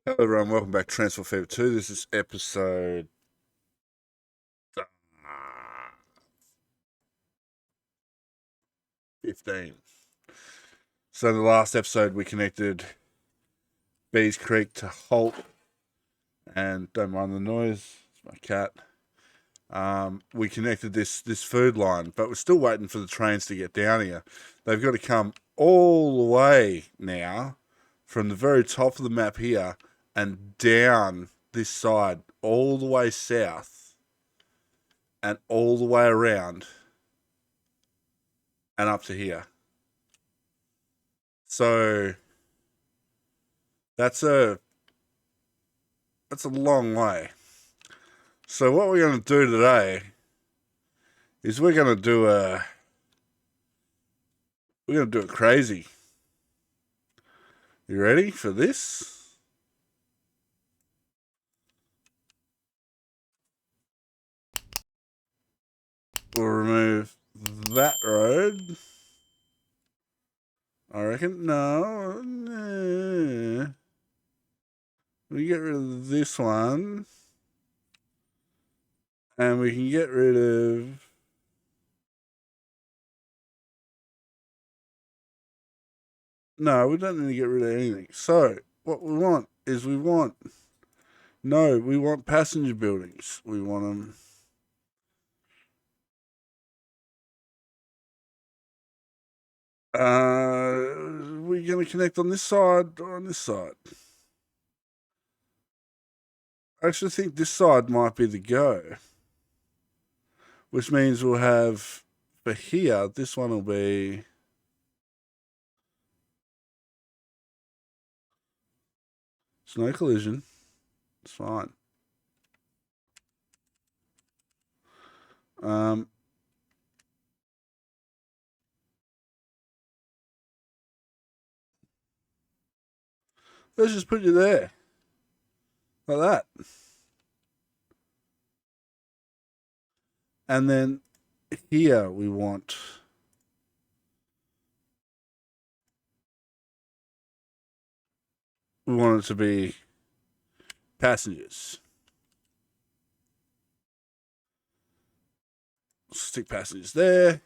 Hello everyone, welcome back to Transfer Fever 2. This is episode 15. So in the last episode we connected Bees Creek to Holt, and don't mind the noise, it's my cat. We connected this food line, but we're still waiting for the trains to get down here. They've got to come all the way now from the very top of the map here and down this side all the way south and all the way around and up to here. So that's a long way. So what we're going to do today is we're going to do it crazy. You ready for this? We'll remove that road. I reckon. No. We get rid of this one. And we can get rid of... No, we don't need to get rid of anything. So, what we want is we want passenger buildings. We want them... we're going to connect on this side or on this side? I actually think this side might be the go. Which means we'll have, for here, this one will be... It's no collision. It's fine. Let's just put you there. Like that. And then here we want... We want it to be passengers. Stick passengers there.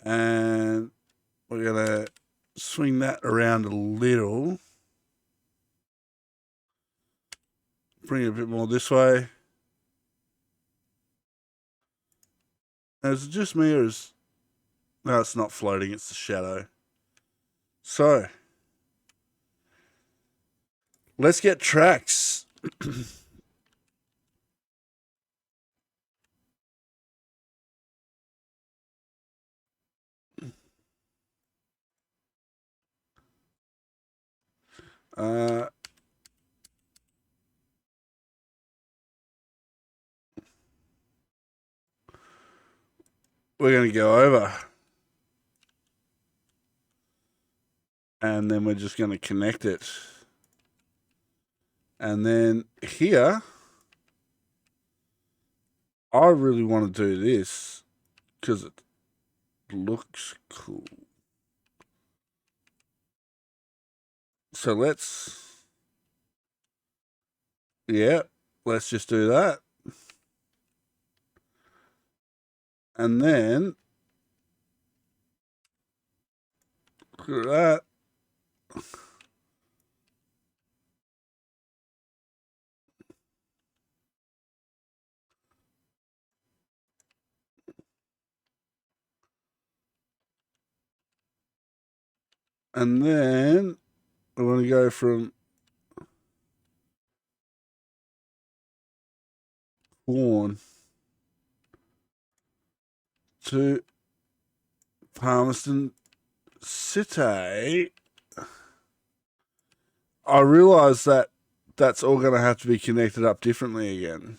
And we're going to swing that around a little. Bring it a bit more this way. And is it just me or is... No, it's not floating, it's the shadow. So, let's get tracks. We're going to go over. And then we're just going to connect it. And then here, I really want to do this because it looks cool. So let's just do that. And then, look at that. And then we want to go from Vaughan to Palmerston City. I realise that that's all going to have to be connected up differently again.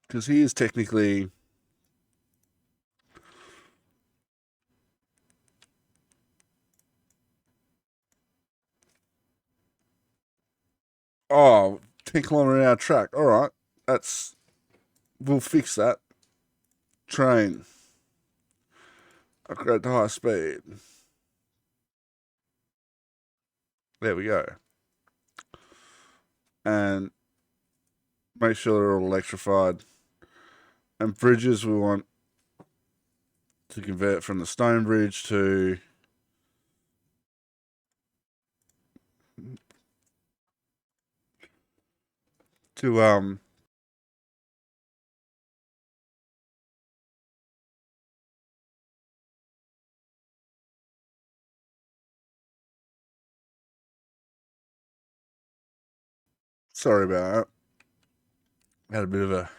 Because he is technically... Oh, 10 km/h track. All right, we'll fix that. Train. Upgrade to high speed. There we go. And make sure they're all electrified. And bridges, we want to convert from the stone bridge to sorry about that. Had a bit of a.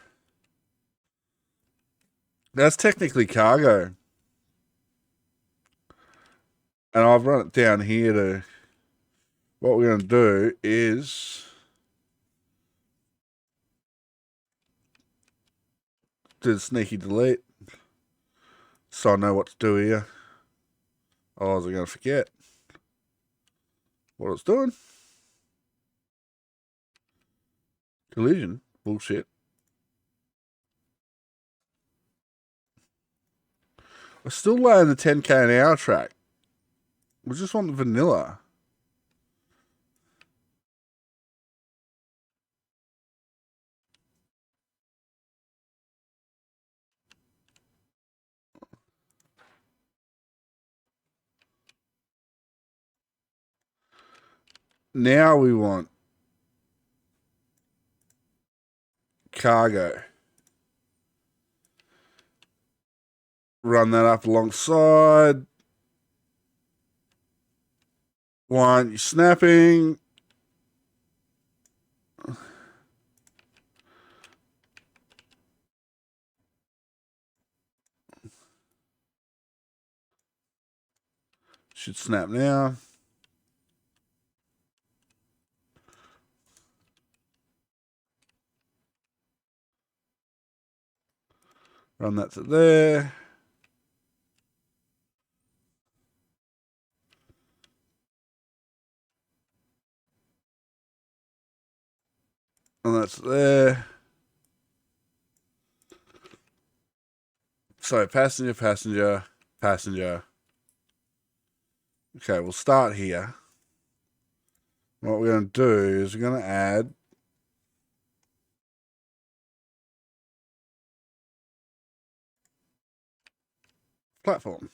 That's technically cargo. And I've run it down here to. What we're going to do is do the sneaky delete. So I know what to do here. Otherwise I'm going to forget what it's doing. Collision. Bullshit. We're still laying the 10k/h track. We just want the vanilla. Now we want cargo. Run that up alongside. Why aren't you snapping? Should snap now. Run that to there. And that's there. So passenger, passenger, passenger. Okay, we'll start here. What we're going to do is we're going to add platform.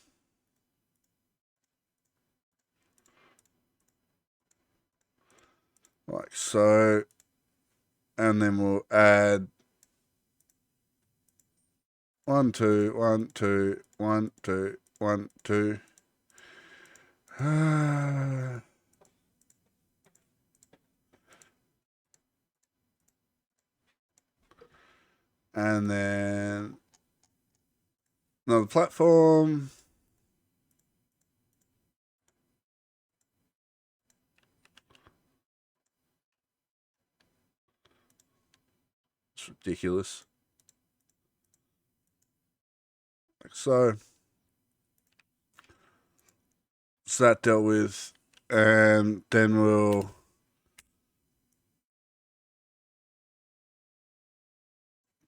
Like so. And then we'll add 1, 2, 1, 2, 1, 2, 1, 2. And then another platform. It's ridiculous. Like so. So that dealt with. And then we'll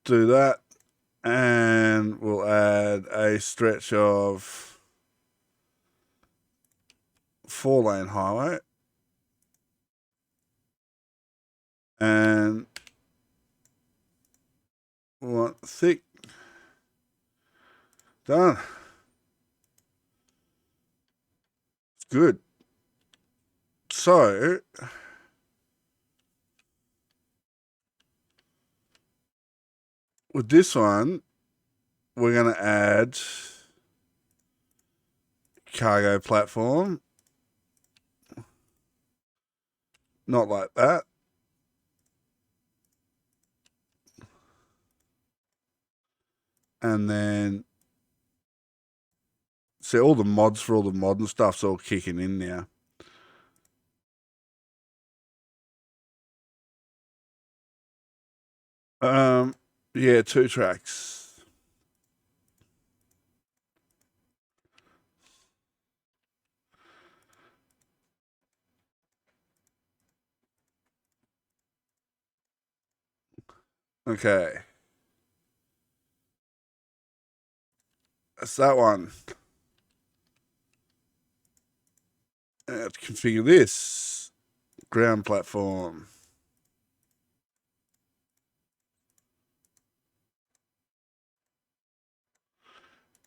do that. And we'll add a stretch of 4-lane highway. And we want thick. Done. It's good. So with this one, we're going to add cargo platform. Not like that. And then, see, all the mods for all the modern stuff's all kicking in now. Yeah, 2 tracks. Okay. That's that one. Let's configure this. Ground platform.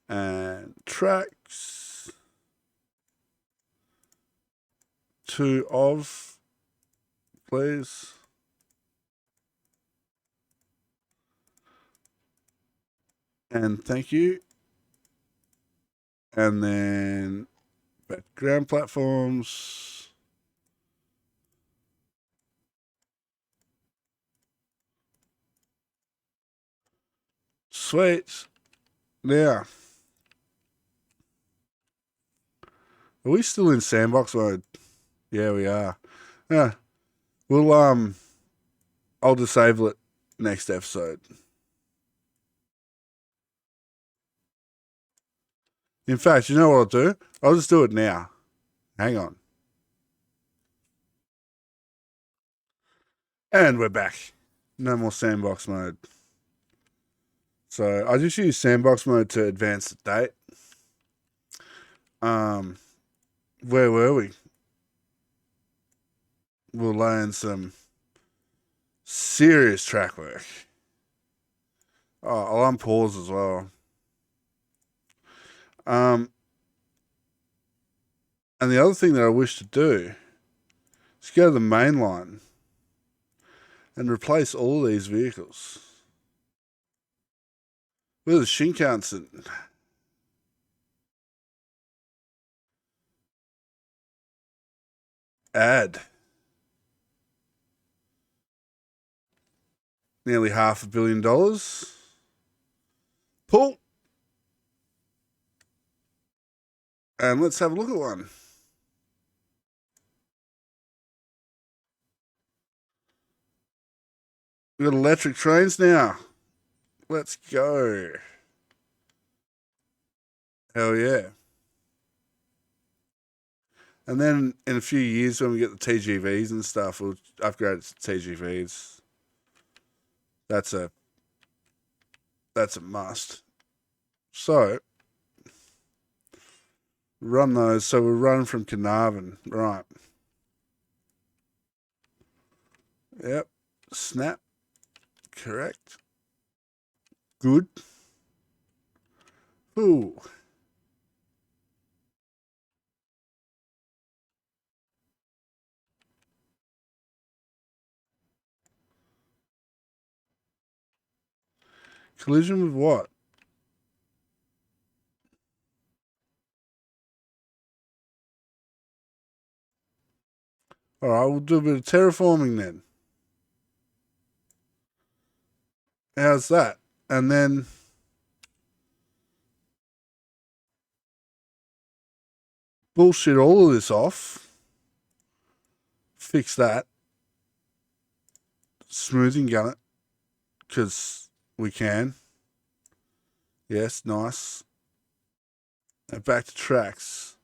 And tracks. 2 of, please. And thank you. And then background platforms. Sweet. Now, are we still in sandbox mode? Yeah, we are. Yeah. We'll I'll disable it next episode. In fact, you know what I'll do? I'll just do it now. Hang on. And we're back. No more sandbox mode. So I just use sandbox mode to advance the date. Where were we? We'll lay in some serious track work. Oh, I'll unpause as well. And the other thing that I wish to do is go to the main line and replace all these vehicles with a Shinkansen. Add nearly $500 million. Pull. And let's have a look at one. We've got electric trains now. Let's go. Hell yeah. And then in a few years when we get the TGVs and stuff, we'll upgrade it to TGVs. That's a must. So run those. So we're running from Carnarvon. Right. Yep. Snap. Correct. Good. Ooh. Collision with what? All right, we'll do a bit of terraforming then. How's that? And then bullshit all of this off. Fix that. Smoothing gun it. Because we can. Yes, nice. And back to tracks.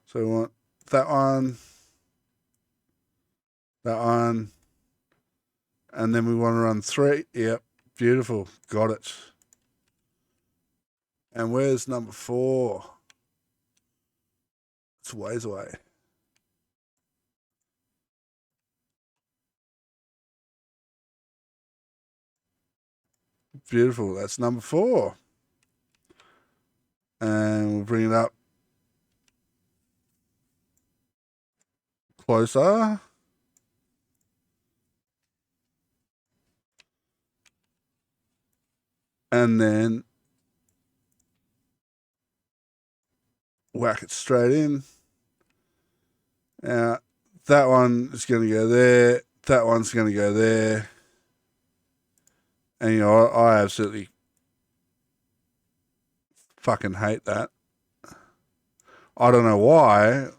So we want that one. That one. And then we want to run 3. Yep. Beautiful. Got it. And where's number 4? It's ways away. Beautiful. That's number 4. And we'll bring it up closer. And then whack it straight in. Now, that one is going to go there. That one's going to go there. And, you know, I absolutely fucking hate that. I don't know why.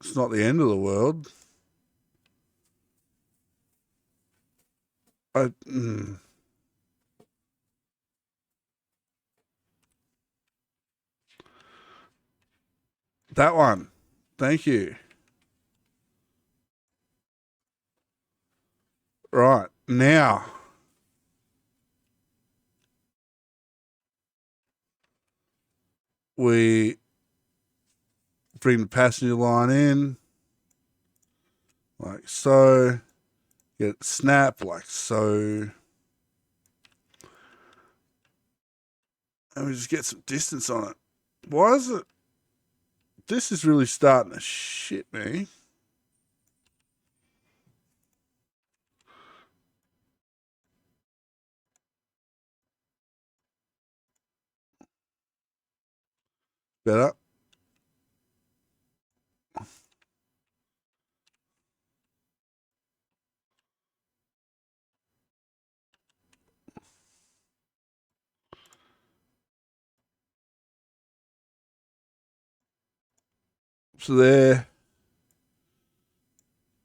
It's not the end of the world. That one. Thank you. Right. Now, we bring the passenger line in, like so. Get it snap, like so. And we just get some distance on it. Why is it? This is really starting to shit me. Better. So there.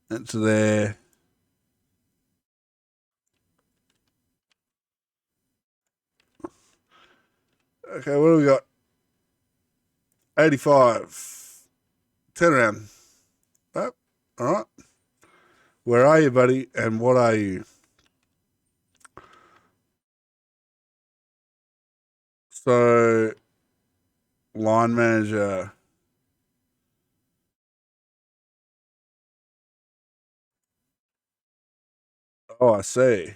And to there. Okay, what do we got? 85. Turn around. Oh, all right. Where are you, buddy? And what are you? So, line manager. Oh, I see.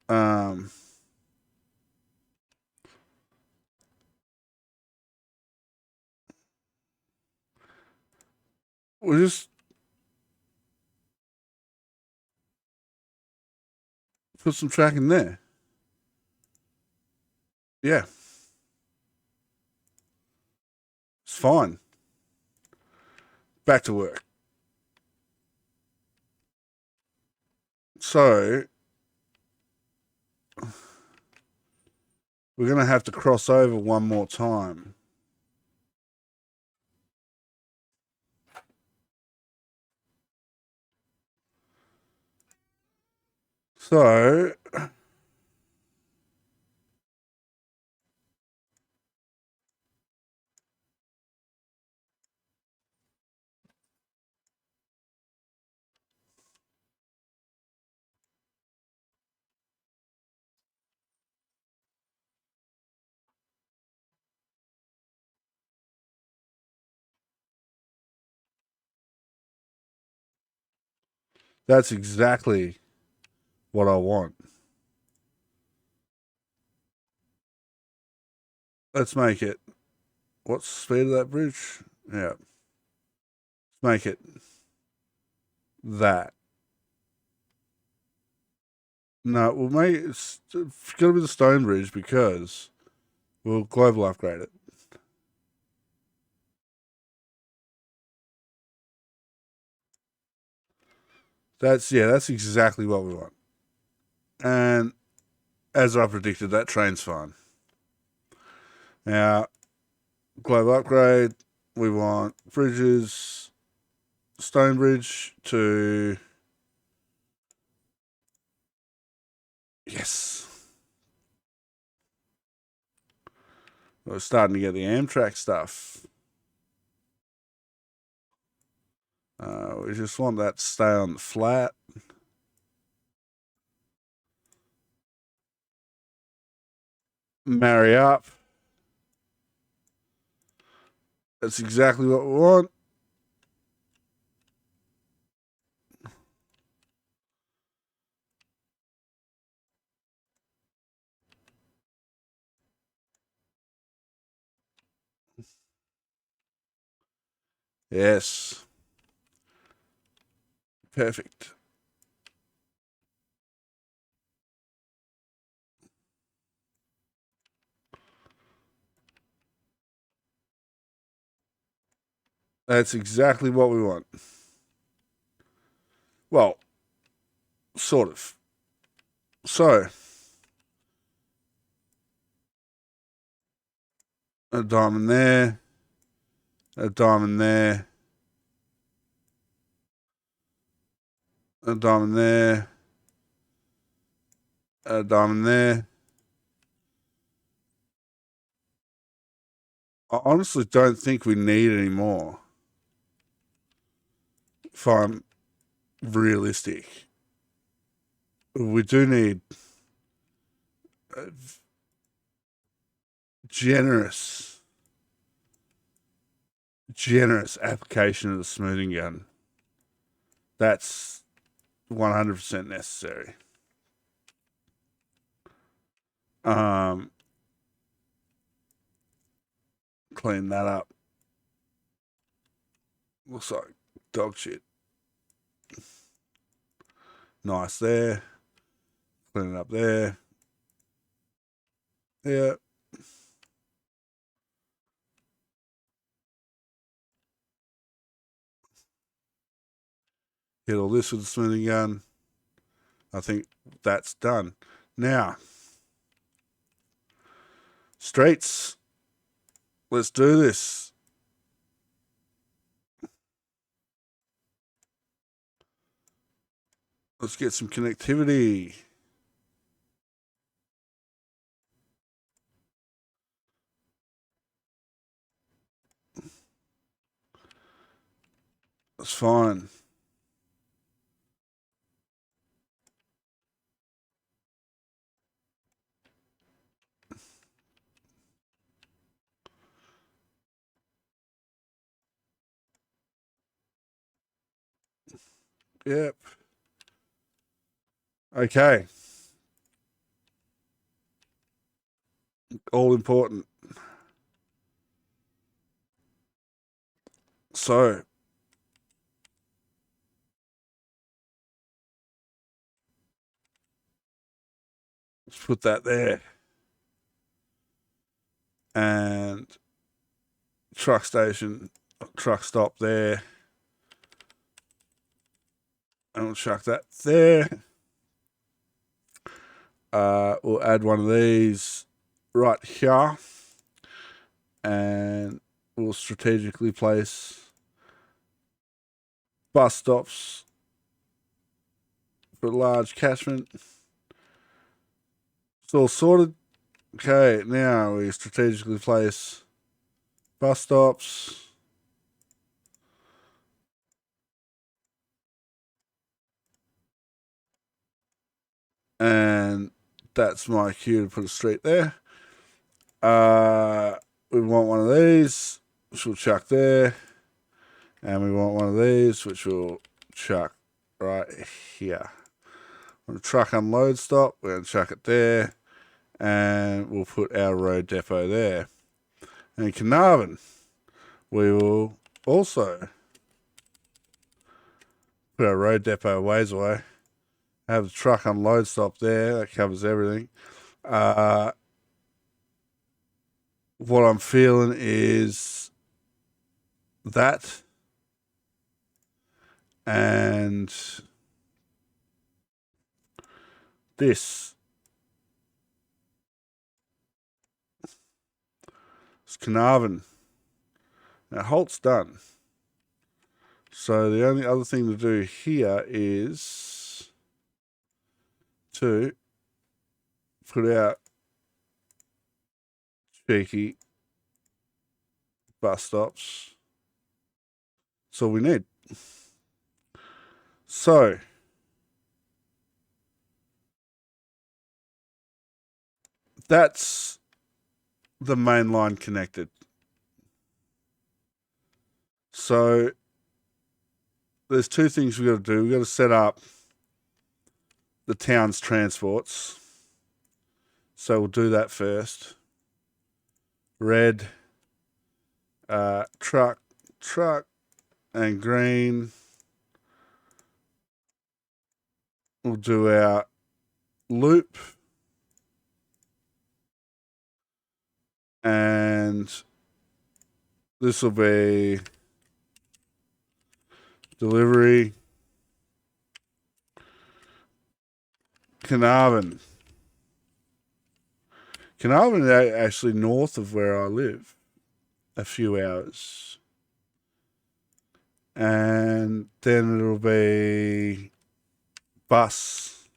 Um, we'll just put some track in there. Yeah, it's fine. Back to work. So, we're going to have to cross over one more time. So, that's exactly what I want. Let's make it. What's the speed of that bridge? Yeah. Let's make it that. No, we'll make it's got to be the stone bridge because we'll global upgrade it. That's exactly what we want. And as I predicted, that train's fine. Now, global upgrade, we want bridges, Stonebridge to yes. We're starting to get the Amtrak stuff. We just want that to stay on the flat. Marry up. That's exactly what we want. Yes. Perfect. That's exactly what we want. Well, sort of. So, a diamond there, a diamond there, a diamond there, a diamond there. I honestly don't think we need any more. If I'm realistic, we do need generous application of the smoothing gun. That's 100% necessary. Clean that up. Looks like dog shit. Nice there. Clean it up there. Yeah. Hit all this with the smoothing gun. I think that's done. Now, streets. Let's do this. Let's get some connectivity. That's fine. Yep. Okay. All important. So, let's put that there. And truck stop there. And we'll chuck that there. We'll add one of these right here. And we'll strategically place bus stops for a large catchment. It's all sorted. Okay, now we strategically place bus stops. And that's my cue to put a street there. We want one of these, which we'll chuck there. And we want one of these, which we'll chuck right here. On the truck unload stop, we're going to chuck it there. And we'll put our road depot there. And in Carnarvon, we will also put our road depot a ways away. Have the truck unload stop there. That covers everything. What I'm feeling is that and this. It's Carnarvon. Now, Holt's done. So the only other thing to do here is to put out cheeky bus stops. That's all we need. So that's the main line connected. So there's two things we've got to do. We've got to set up the town's transports. So we'll do that first. Red, truck, and green. We'll do our loop. And this will be delivery. Carnarvon. Carnarvon is actually north of where I live. A few hours. And then it'll be bus.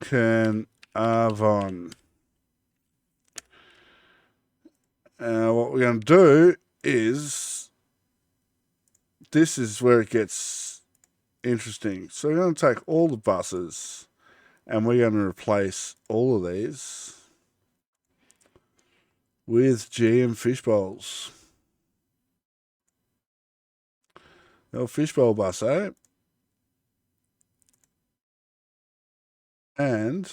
Carnarvon. What we're going to do is, this is where it gets interesting. So we're going to take all the buses and we're going to replace all of these with GM fishbowls. No fishbowl bus, eh? And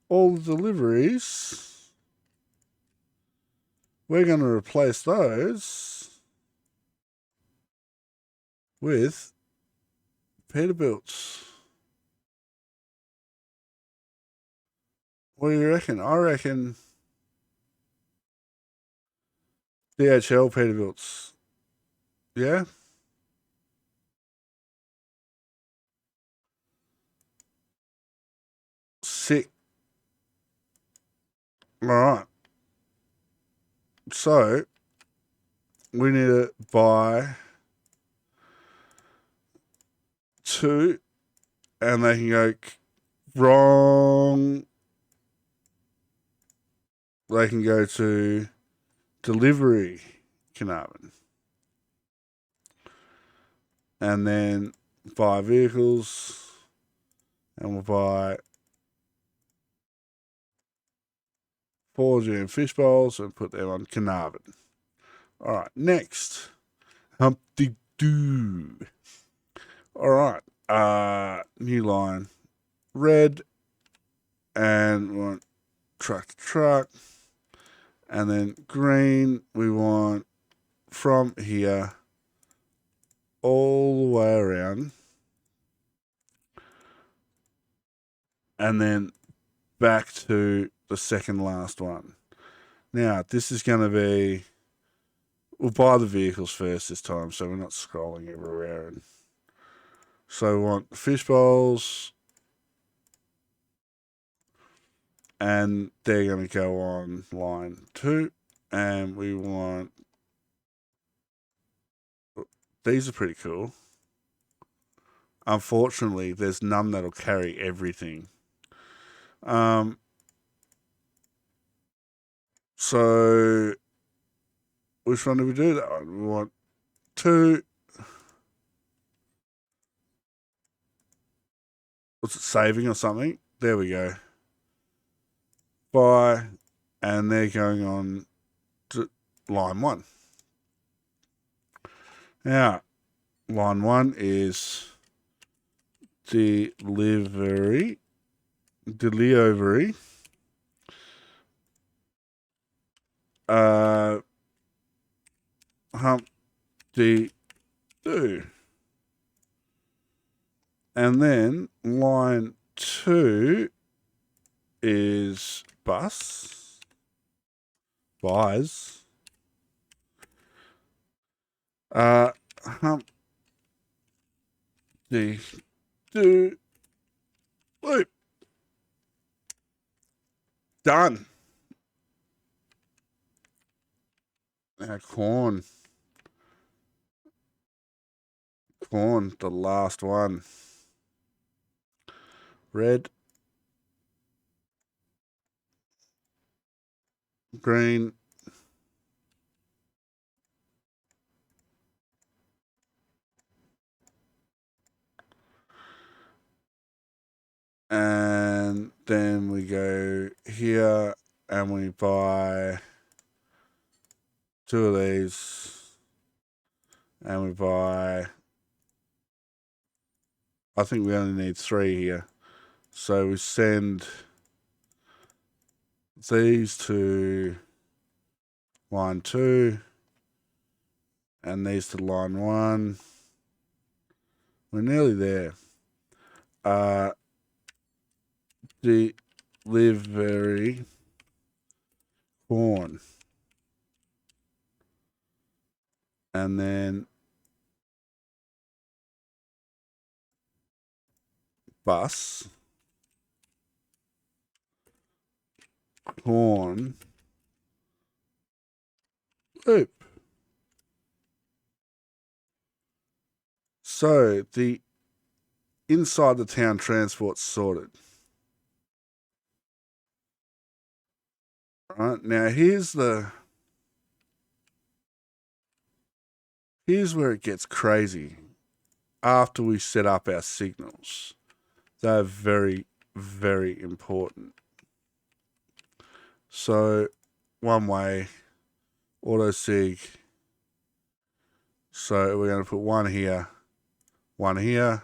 all the deliveries, we're going to replace those with Peterbilts. What do you reckon? I reckon DHL Peterbilts. Yeah? Sick. All right. So, we need to buy 2, and they can go wrong. They can go to delivery, Carnarvon. And then buy vehicles, and we'll buy 4 GM fish bowls and put them on Carnarvon. All right, next. Humpty Doo. All right, new line. Red, and we want truck to truck. And then green, we want from here all the way around. And then back to the second last one. Now, this is going to be... We'll buy the vehicles first this time, so we're not scrolling everywhere. And so we want fish bowls, and they're going to go on line 2. And we want... These are pretty cool. Unfortunately, there's none that'll carry everything. So, which one do we do that one? We want 2. Was it saving or something? There we go. Buy, and they're going on to line 1. Now, line 1 is delivery. Humpty Doo. And then line 2 is buys. Humpty Doo. Loop. Done. Now corn, the last one. Red, green, and then we go here and we buy 2 of these, and we buy... I think we only need 3 here. So we send these to line 2 and these to line 1. We're nearly there. Delivery corn. And then bus, corn, loop. So the inside the town transport's sorted. Right, now here's where it gets crazy. after we set up our signals. They're very, very important. So one way, auto sig. So we're going to put one here, one here.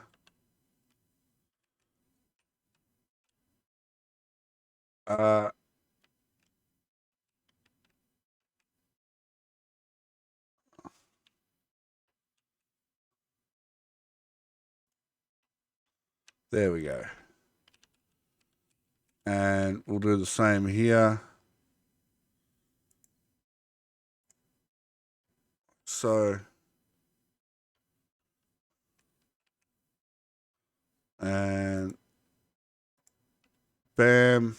There we go. And we'll do the same here. So, and bam.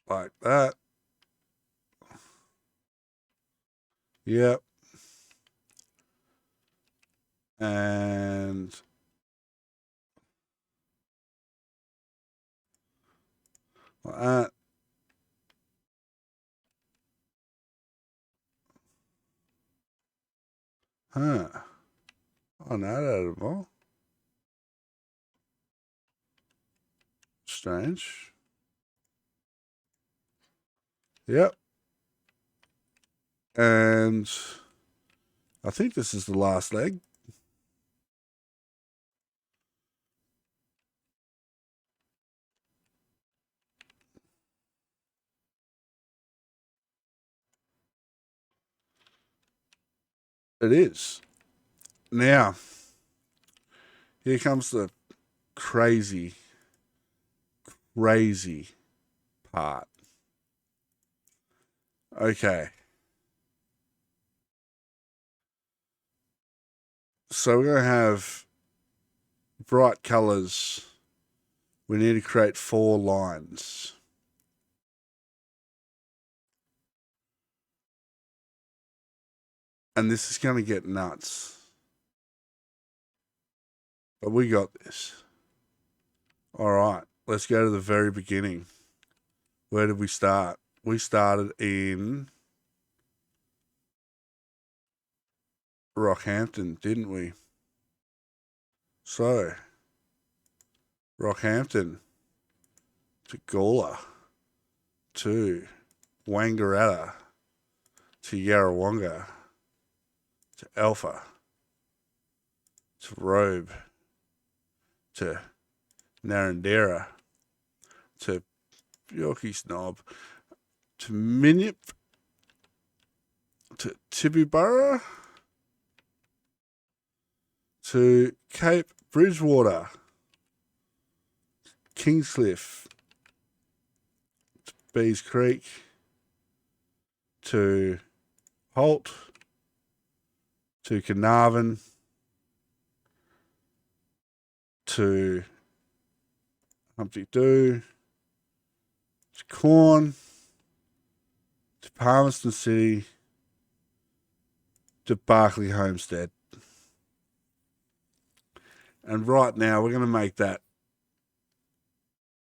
Like that. Yep. And like that. Huh. Oh, no, that more. Strange. Yep. And I think this is the last leg. It is. Now, here comes the crazy part. Okay. So we're going to have bright colors. We need to create 4 lines. And this is going to get nuts. But we got this. All right, let's go to the very beginning. Where did we start? We started in Rockhampton, didn't we? So, Rockhampton to Gawler to Wangaratta to Yarrawonga to Alpha to Robe to Narrandera to Yorkie Snob to Minyip to Tibooburra to Cape Bridgewater, Kingscliff to Bees Creek to Holt to Carnarvon to Humpty Doo to Corn to Palmerston City to Barclay Homestead. And right now we're going to make that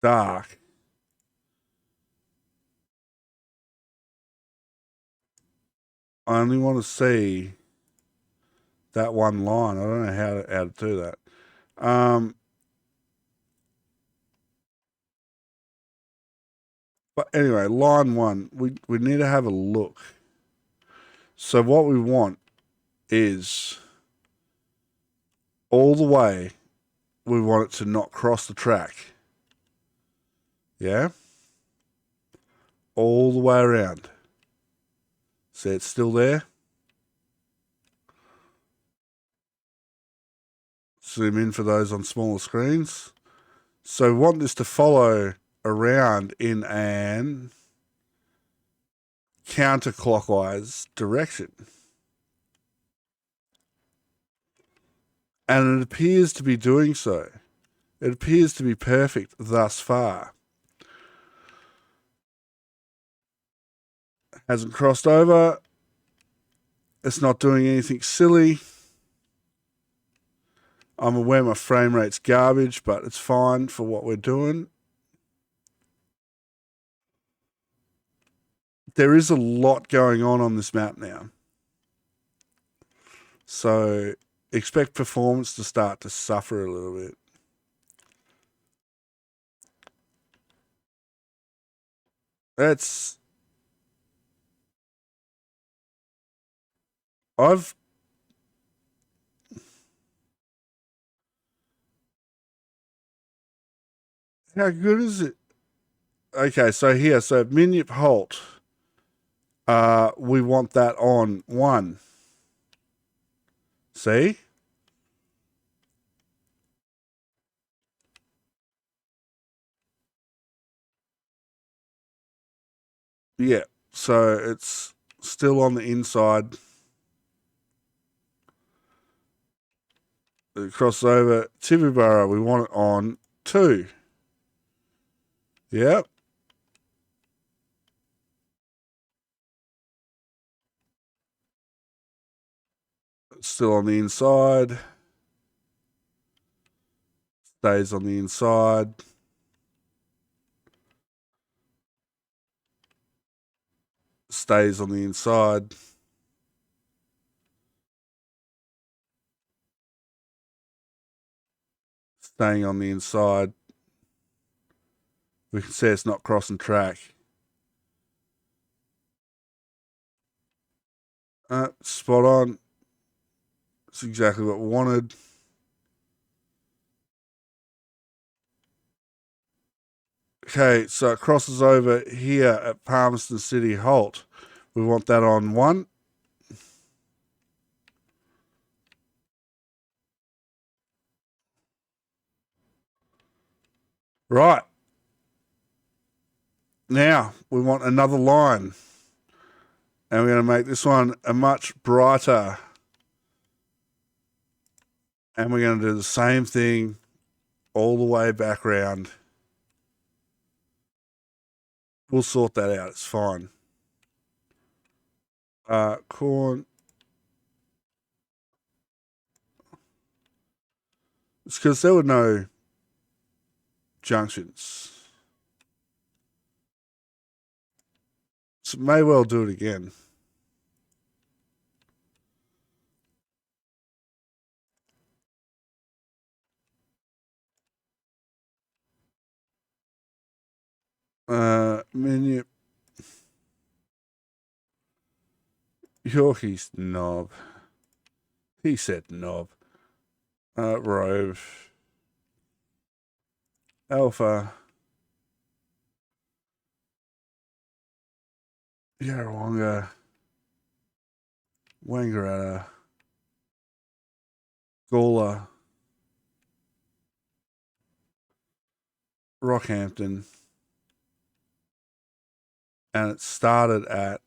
dark. I only want to see that one line. I don't know how to do that. But anyway, line 1, we need to have a look. So what we want is all the way, we want it to not cross the track. Yeah? All the way around. See, it's still there. Zoom in for those on smaller screens. So we want this to follow around in an counter-clockwise direction. And it appears to be doing so. It appears to be perfect thus far. Hasn't crossed over. It's not doing anything silly. I'm aware my frame rate's garbage, but it's fine for what we're doing. there is a lot going on this map now. So expect performance to start to suffer a little bit. That's... I've... How good is it? Okay, so here, so Minyip Halt. We want that on 1. See? Yeah, so it's still on the inside. It crosses over. Tibibara, we want it on 2. Yep. It's still on the inside. Stays on the inside. Stays on the inside. Staying on the inside. We can see it's not crossing track. Spot on. It's exactly what we wanted. Okay, so it crosses over here at Palmerston City Halt. We want that on 1. Right. Now, we want another line. And we're going to make this one a much brighter. And we're going to do the same thing all the way back around. We'll sort that out. It's fine. Corn. It's because there were no junctions. So may well do it again. Menu. Yorkie's knob. He said knob. Rove. Alpha. Yarrawonga. Wangaratta. Gawler. Rockhampton. And it started at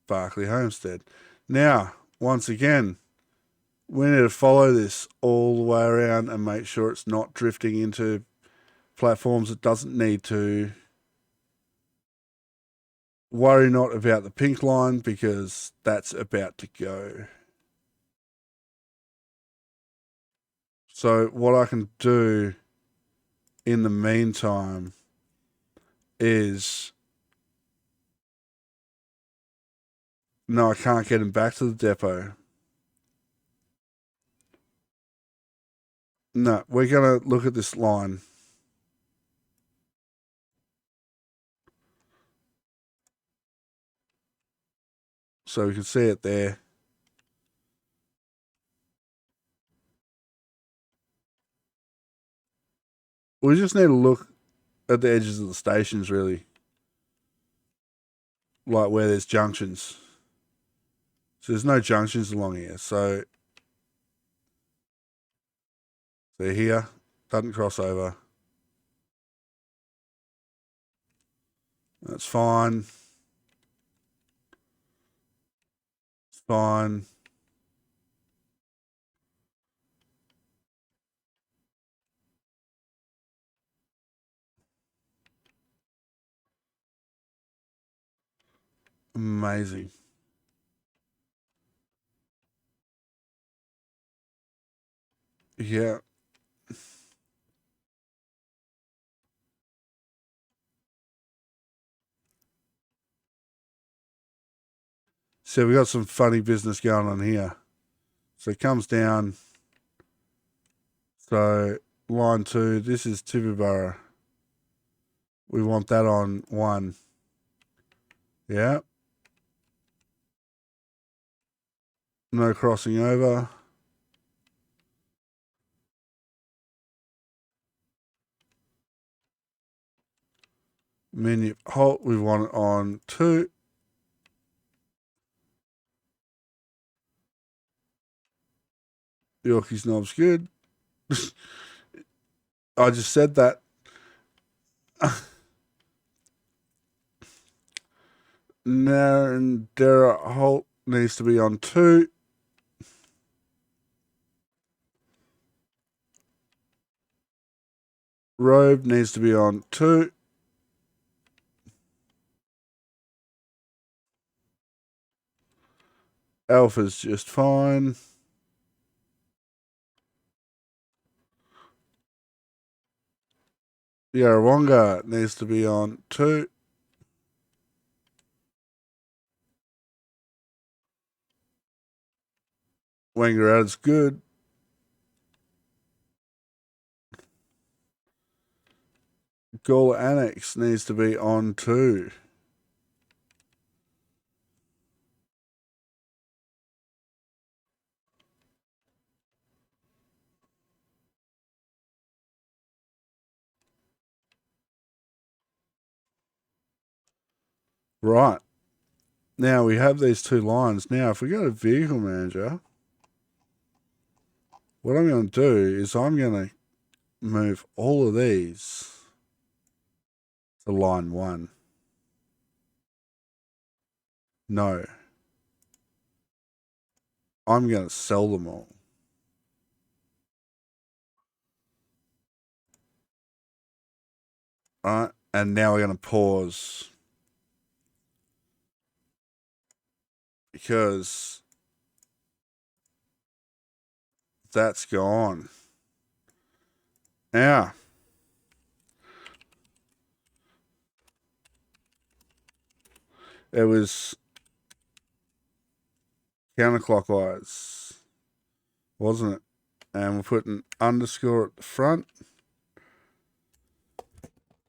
Barclay Homestead. Now, once again, we need to follow this all the way around and make sure it's not drifting into platforms it doesn't need to. Worry not about the pink line because that's about to go. So what I can do in the meantime is... No, I can't get him back to the depot. No, we're going to look at this line. So we can see it there. We just need to look at the edges of the stations, really. Like where there's junctions. So there's no junctions along here. So here, doesn't cross over. That's fine. It's fine. Amazing. Yeah. So we got some funny business going on here. So it comes down. So line 2, this is Tibooburra. We want that on 1. Yeah. No crossing over. Menu halt, we want it on 2. Yorkie's knob's good. I just said that. Narendera halt needs to be on 2. Robe needs to be on 2. Alpha's just fine. Yarrawonga needs to be on 2. Wangaratta's good. Gawler Annex needs to be on 2. Right. Now we have these 2 lines. Now, if we go to Vehicle Manager, what I'm going to do is I'm going to move all of these to line 1. No. I'm going to sell them all. All right. And now we're going to pause. Because that's gone. Now, it was counterclockwise, wasn't it? And we'll put an underscore at the front.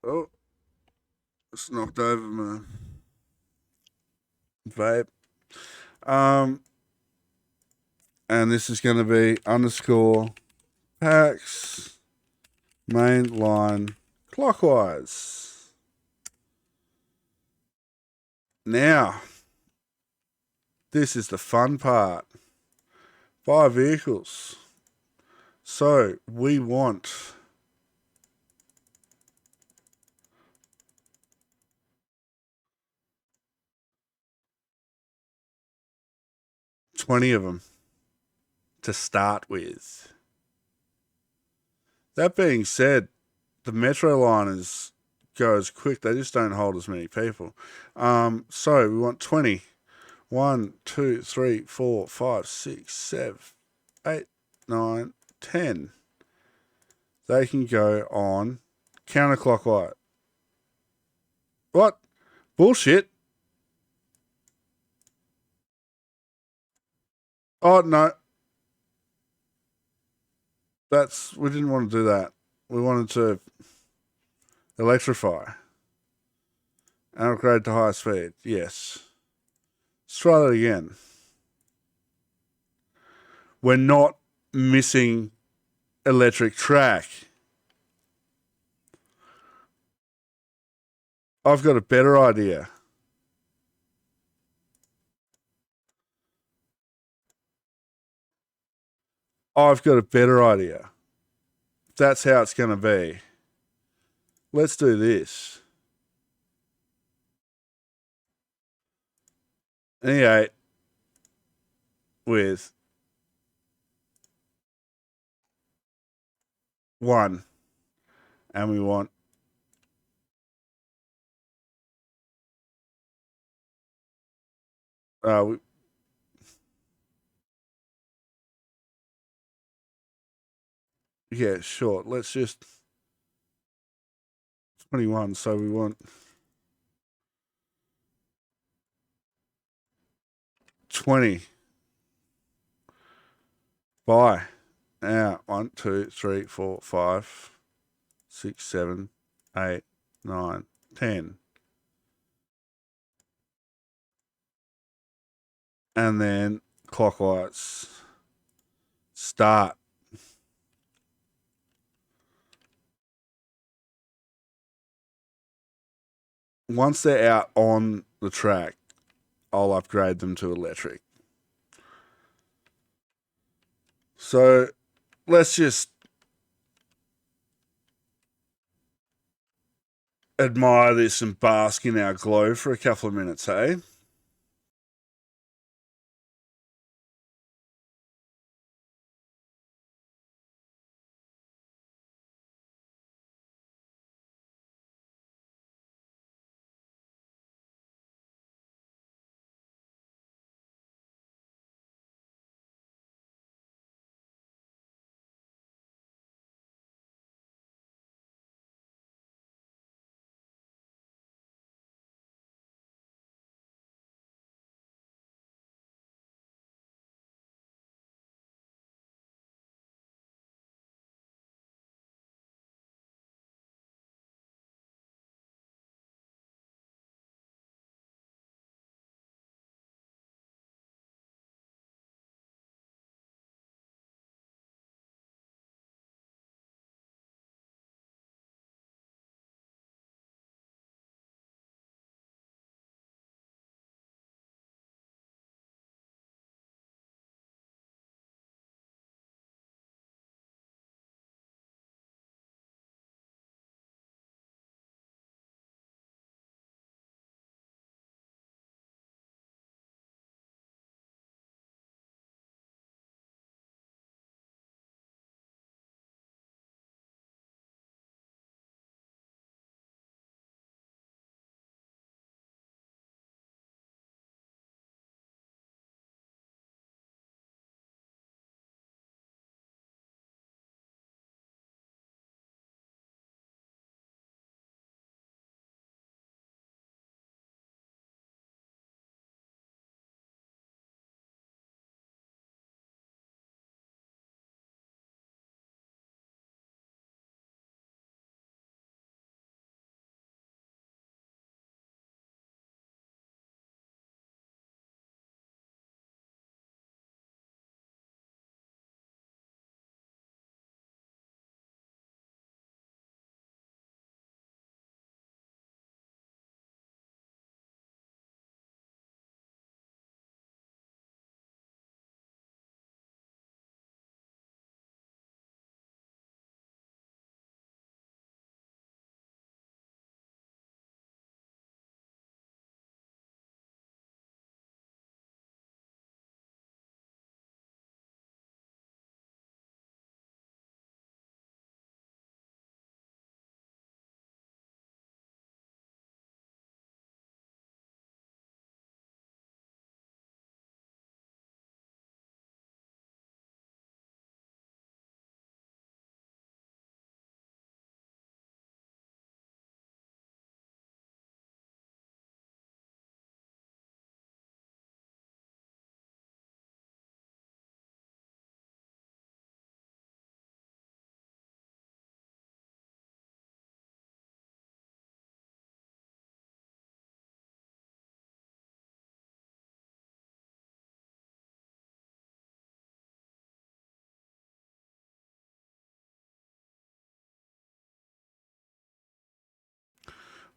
Oh, it's knocked over my vape. And this is going to be underscore packs main line clockwise. Now, this is the fun part. Buy vehicles. So we want 20 of them to start with. That being said, the metro liners goes quick. They just don't hold as many people. So we want 20. 1, 2, 3, 4, 5, 6, 7, 8, 9, 10. They can go on counterclockwise. What? Bullshit. Oh, no. We didn't want to do that. We wanted to electrify and upgrade to higher speed. Yes. Let's try that again. We're not missing electric track. I've got a better idea. I've got a better idea. That's how it's going to be. Let's do this. E8 with 1. And we want yeah, sure. Let's just 21. So we want 20. Buy. Now, 1, 2, 3, 4, 5, 6, 7, 8, 9, 10. And then clockwise. Start. Once they're out on the track, I'll upgrade them to electric. So let's just admire this and bask in our glow for a couple of minutes, hey?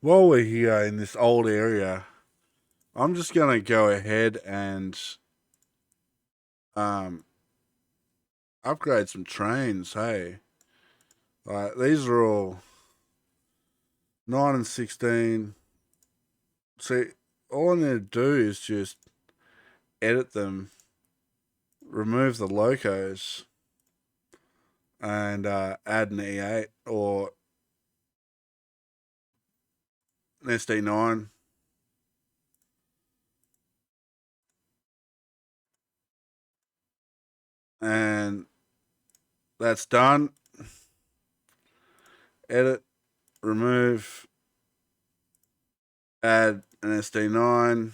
While we're here in this old area, I'm just going to go ahead and um, upgrade some trains, hey? Like, these are all 9 and 16. See, all I need to do is just edit them, remove the locos, and add an E8 or an SD9. And that's done. Edit, remove, add an SD9.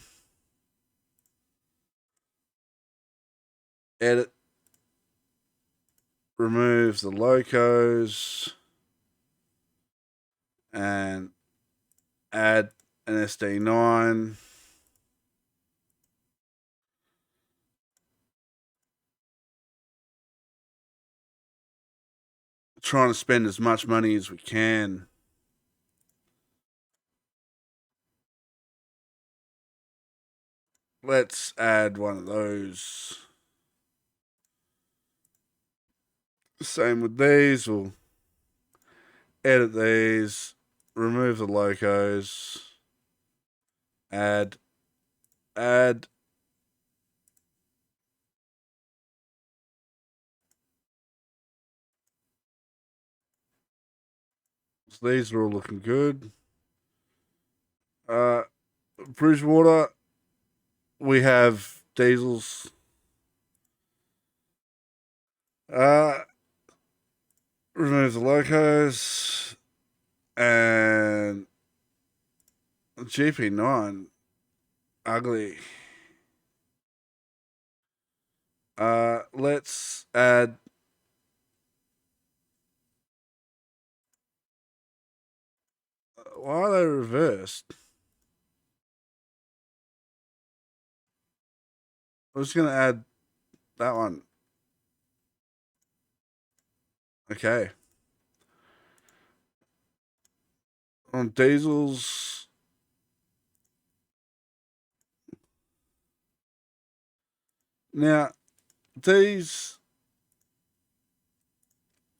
edit, remove the locos, and add an SD9. Trying to spend as much money as we can. Let's add one of those. Same with these. We'll edit these, remove the locos, add. So these are all looking good. Bridgewater, we have diesels. Remove the locos and GP9. Ugly. Let's add. Why are they reversed? I'm just gonna add that one. Okay. On diesels. Now, these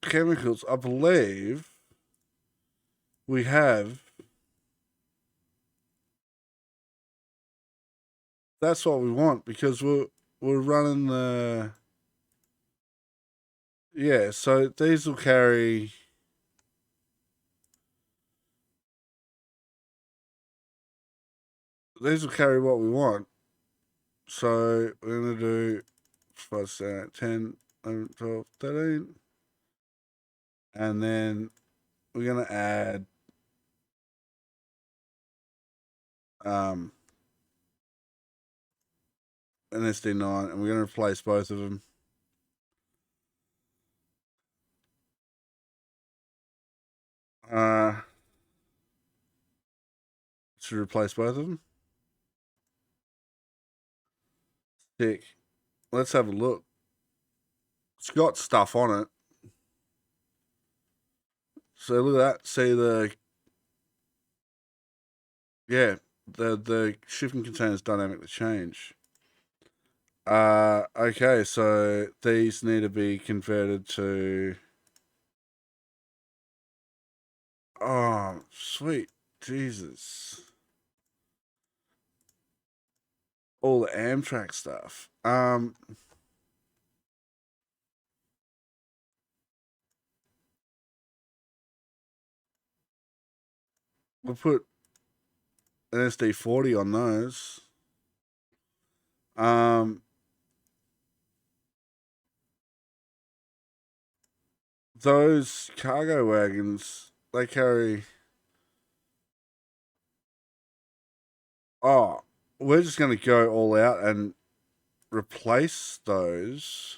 chemicals, I believe we have. That's what we want because we're running the. Yeah, so these will carry. These will carry what we want. So we're going to do 5, 10, 11, 12, 13. And then we're going to add an SD9 and we're going to replace both of them. Should replace both of them. Tick. Let's have a look. It's got stuff on it. So look at that. See the the shipping containers dynamically change. Okay, so these need to be converted to. Oh, sweet Jesus! All the Amtrak stuff. We'll put an SD40 on those. Those cargo wagons, they carry. Oh, we're just going to go all out and replace those.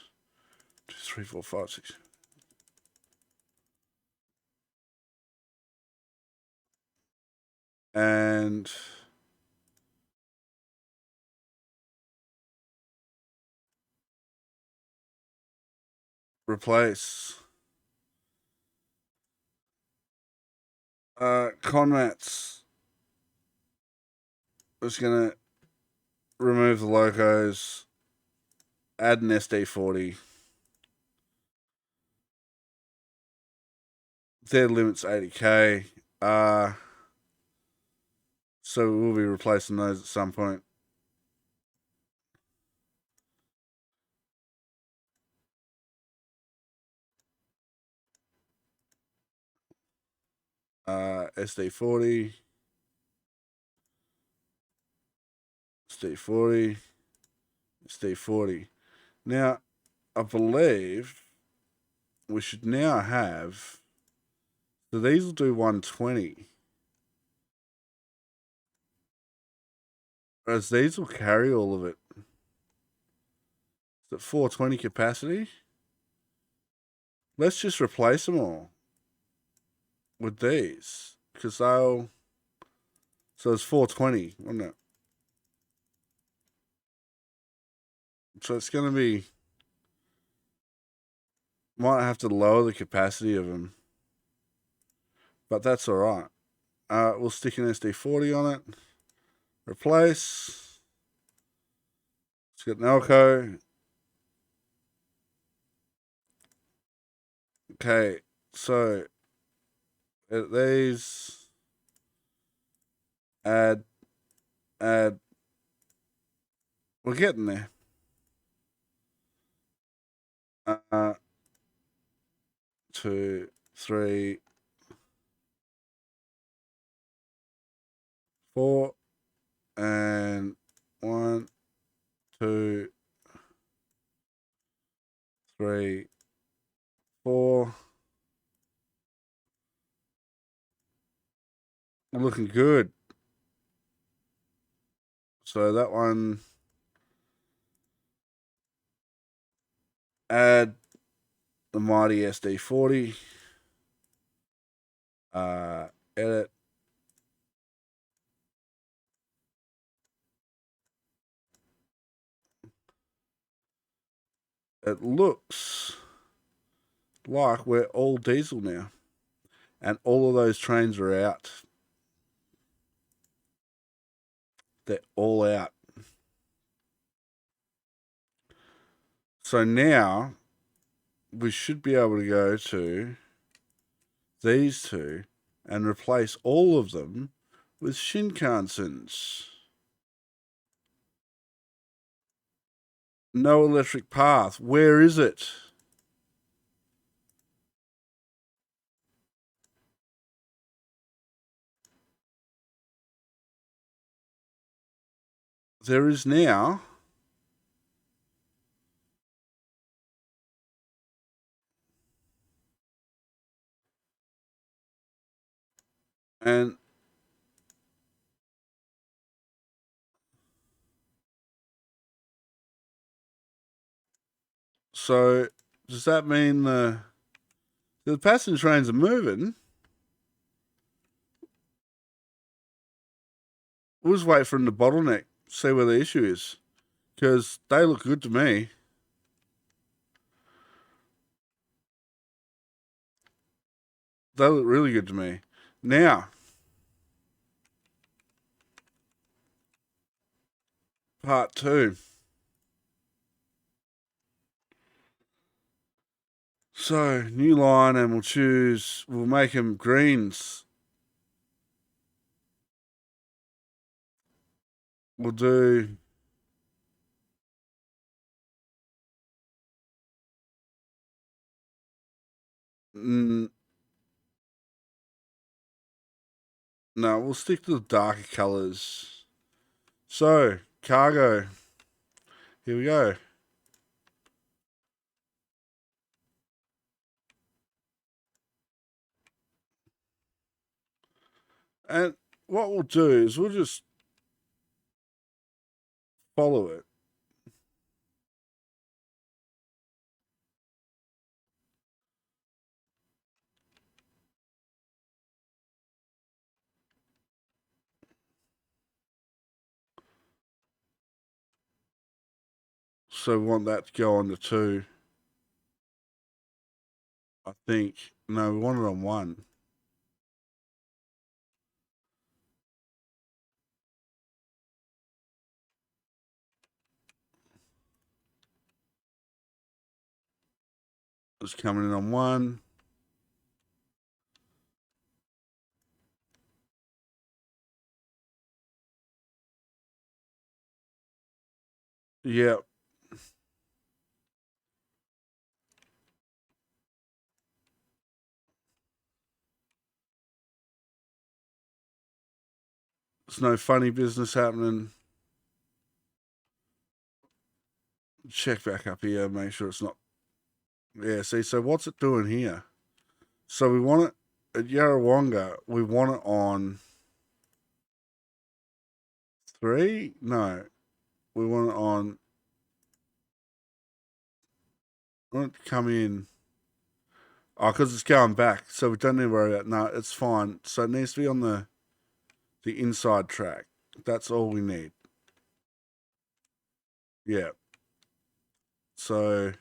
2, 3, 4, 5, 6. And replace. Conmats. Just going to remove the locos. Add an SD40. Their limit's 80k. So we'll be replacing those at some point. SD40. SD40. SD40. Now, I believe we should now have. So these will do 120. Whereas these will carry all of it. Is it 420 capacity? Let's just replace them all with these, because they'll... So it's 420, wasn't it? So it's going to be... Might have to lower the capacity of them. But that's alright. We'll stick an SD40 on it. Replace. Let's get an Elco. Okay, so these... Add. We're getting there. 2, 3, 4, and 1, 2, 3, 4. Looking good. So that one, add the mighty SD40. Edit. It looks like we're all diesel now. And all of those trains are out. They're all out. So now we should be able to go to these two and replace all of them with Shinkansens. No electric path. Where is it? There is now. And so does that mean the passenger trains are moving? We'll just wait for them to bottleneck, see where the issue is. Because they look good to me. They look really good to me. Now, part 2. So, new line, and we'll make them greens. We'll do... No, we'll stick to the darker colours. So, cargo. Here we go. And what we'll do is we'll just follow it. So we want that to go on the 2. I think. No, we want it on 1. It's coming in on 1. Yep. There's no funny business happening. Check back up here, make sure it's not... Yeah, see, so what's it doing here? So we want it at Yarrawonga, we want it on 3? No. We want it on I want it to come in. Oh, because it's going back, so we don't need to worry about. No, it's fine. So it needs to be on the inside track. That's all we need. Yeah. So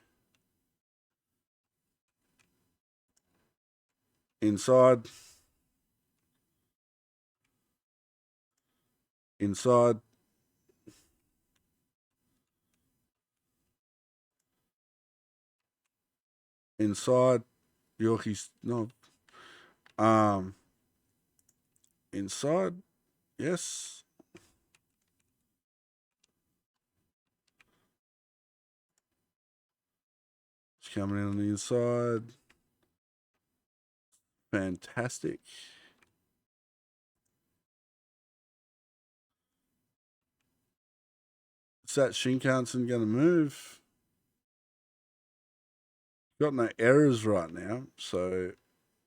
inside, inside, inside. Yorkie's no. Um, inside. Yes. It's coming in on the inside. Fantastic. Is that Shinkansen going to move? Got no errors right now, so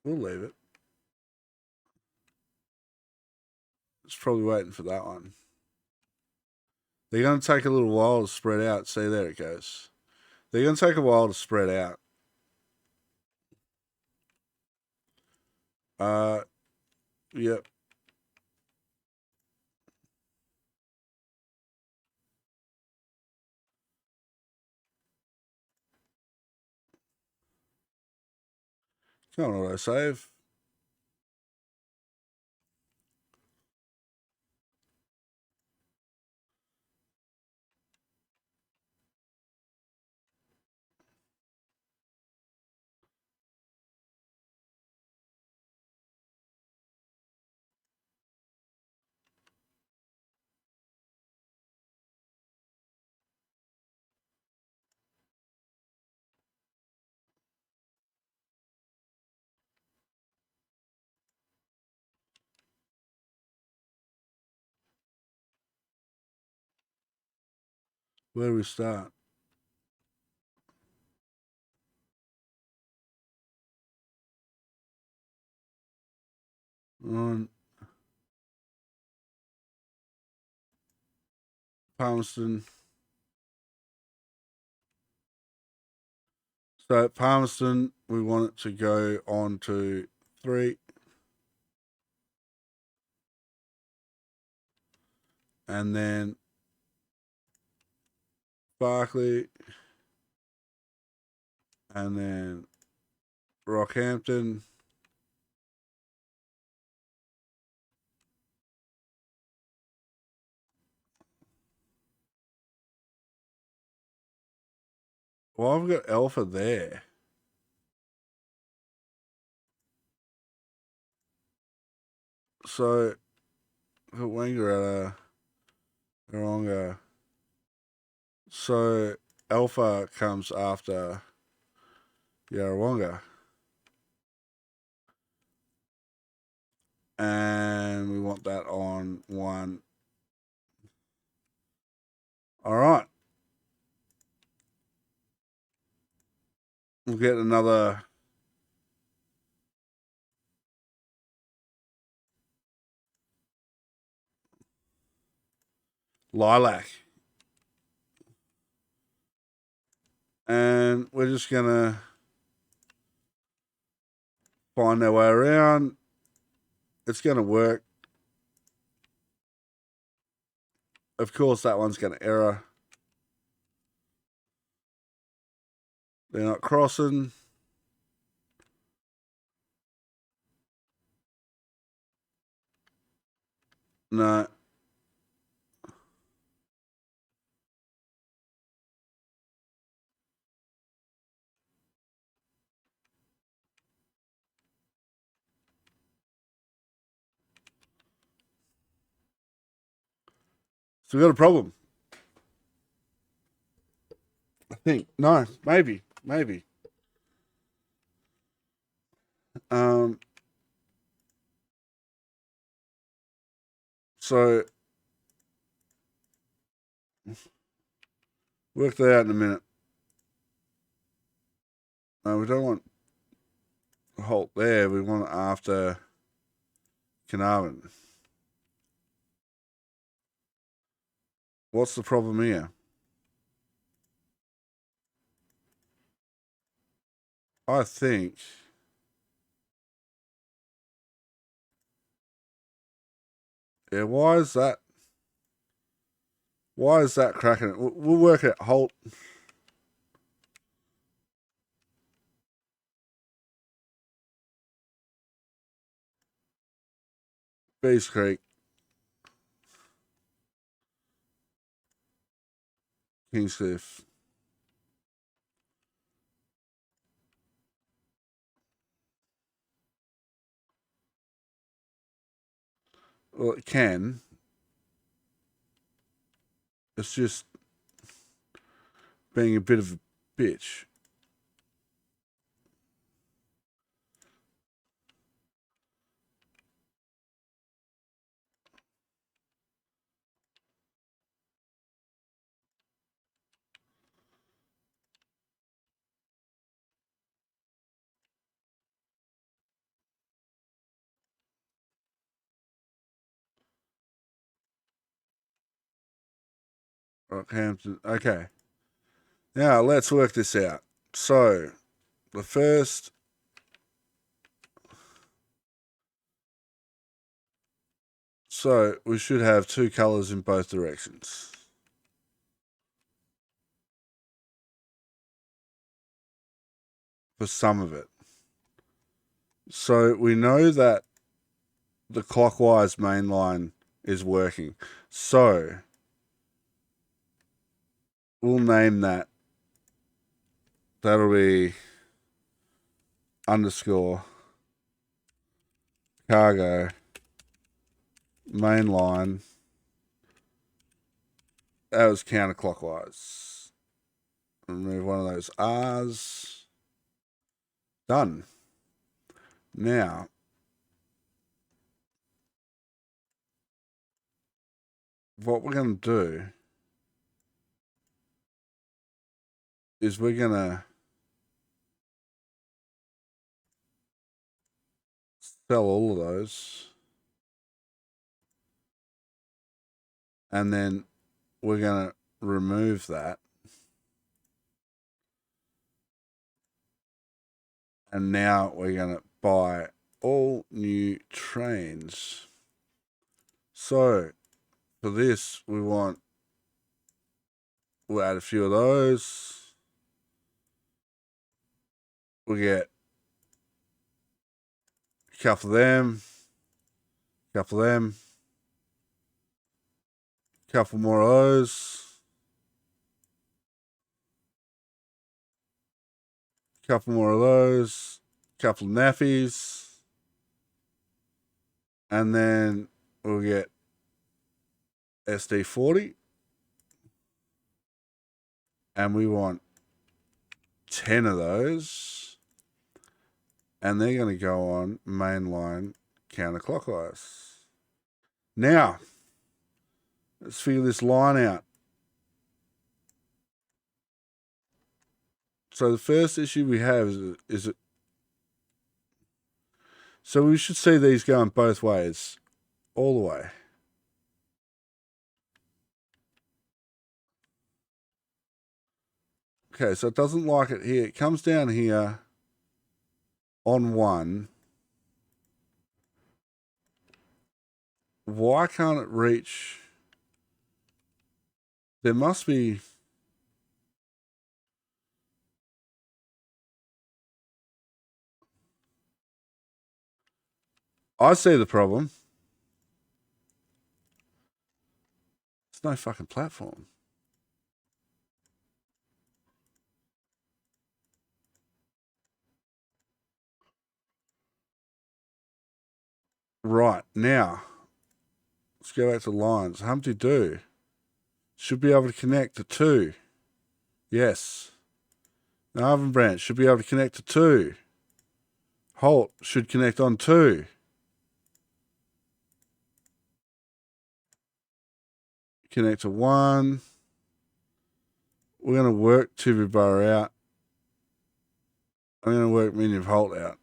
we'll leave it. It's probably waiting for that one. They're going to take a little while to spread out. See, there it goes. They're going to take a while to spread out. Yep. Come on, auto save. Where do we start? On Palmerston. So at Palmerston, we want it to go on to 3. And then Barclay. And then Rockhampton. Well, I've got Alpha there. So, Wangara, Aronga. So, Alpha comes after Yarrawonga. And we want that on 1. All right. We'll get another lilac. And we're just going to find our way around. It's going to work. Of course, that one's going to error. They're not crossing. No. So we've got a problem. I think. No, maybe. Maybe. So work that out in a minute. No, we don't want Holt there. We want it after Carnarvon. What's the problem here? I think yeah, why is that? Why is that cracking? We'll work it. Halt. Bees Creek, Kingscliff. Well, it can. It's just being a bit of a bitch. Rockhampton. Okay. Now let's work this out. So the first. So we should have two colors in both directions. For some of it. So we know that the clockwise main line is working. So we'll name that. That'll be underscore cargo main line. That was counterclockwise. Remove one of those R's. Done. Now, what we're going to do is we're going to sell all of those. And then we're going to remove that. And now we're going to buy all new trains. So for this, we'll add a few of those. We'll get a couple of them, couple more of those, couple more of those, couple of nappies, and then we'll get SD40, and we want 10 of those, and they're going to go on mainline counterclockwise. Now, let's figure this line out. So the first issue we have is it. So we should see these going both ways, all the way. Okay, so it doesn't like it here. It comes down here on one. Why can't it reach? There must be. I see the problem. There's no fucking platform. Right, now, let's go back to lines. Humpty Do should be able to connect to two. Yes. Narvan Branch should be able to connect to two. Holt should connect on two. Connect to one. We're going to work Tibooburra out. I'm going to work Minion of Holt out.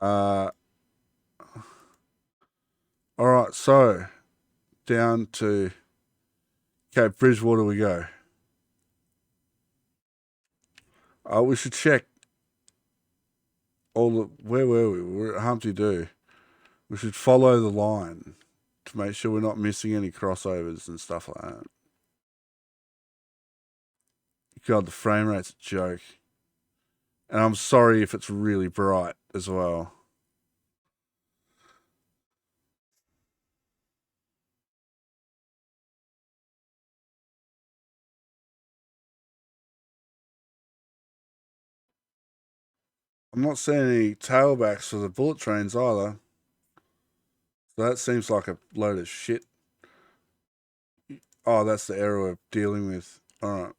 All right, so down to Cape Bridgewater we go. We should check all the. Where were we? We're at Humpty Doo. We should follow the line to make sure we're not missing any crossovers and stuff like that. God, the frame rate's a joke. And I'm sorry if it's really bright as well. I'm not seeing any tailbacks for the bullet trains either. So that seems like a load of shit. Oh, that's the error we're dealing with. All right.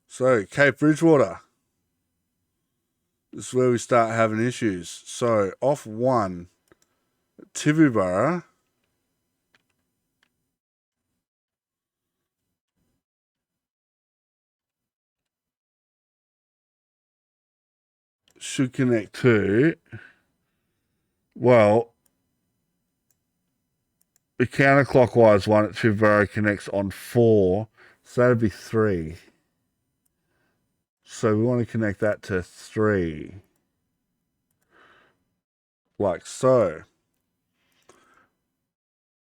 So, Cape Bridgewater. This is where we start having issues. So, off 1, Tibooburra. Should connect to, well, the counter-clockwise one at Tibooburra connects on 4. So that'd be 3. So we want to connect that to 3. Like so.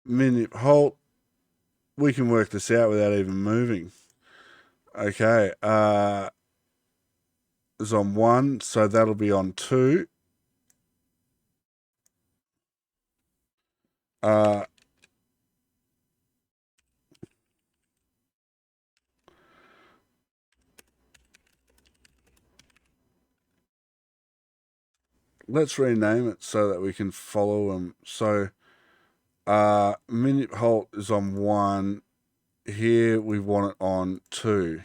Minute halt. We can work this out without even moving. Okay. It's on 1, so that'll be on 2. Let's rename it so that we can follow them. So, minute halt is on 1. Here we want it on 2.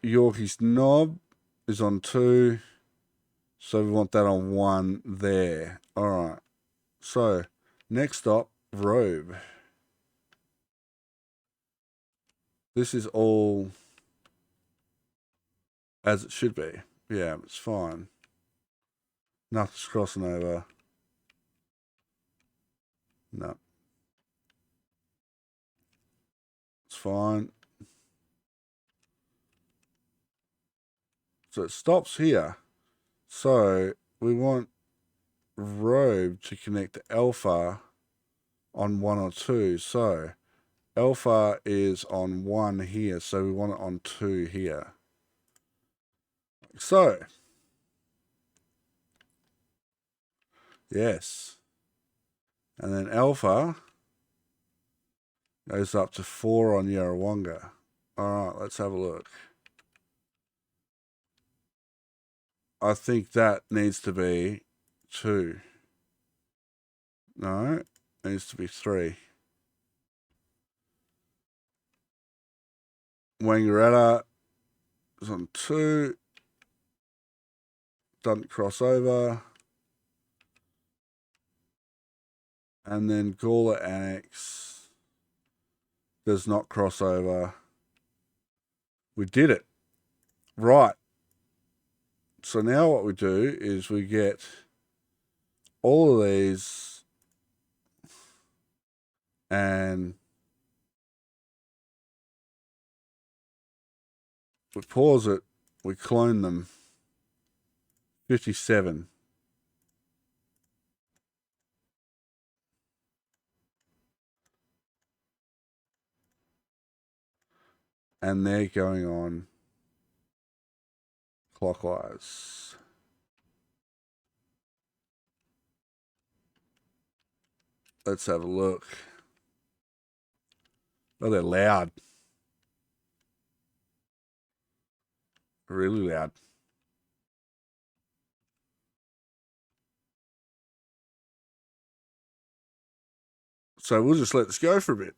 Yorkie's knob is on 2. So we want that on 1 there. All right. So, next stop, robe. This is all as it should be. Yeah, it's fine. Nothing's crossing over. No. It's fine. So it stops here. So we want robe to connect to alpha on 1 or 2. So alpha is on 1 here. So we want it on 2 here. So, yes. And then alpha goes up to 4 on Yarrawonga. All right, let's have a look. I think that needs to be 2. No, it needs to be 3. Wangaratta is on 2. Doesn't cross over. And then Gawler Annex does not cross over. We did it. Right. So now what we do is we get all of these and we pause it, we clone them. 57. And they're going on clockwise. Let's have a look. Oh, they're loud. Really loud. So we'll just let this go for a bit.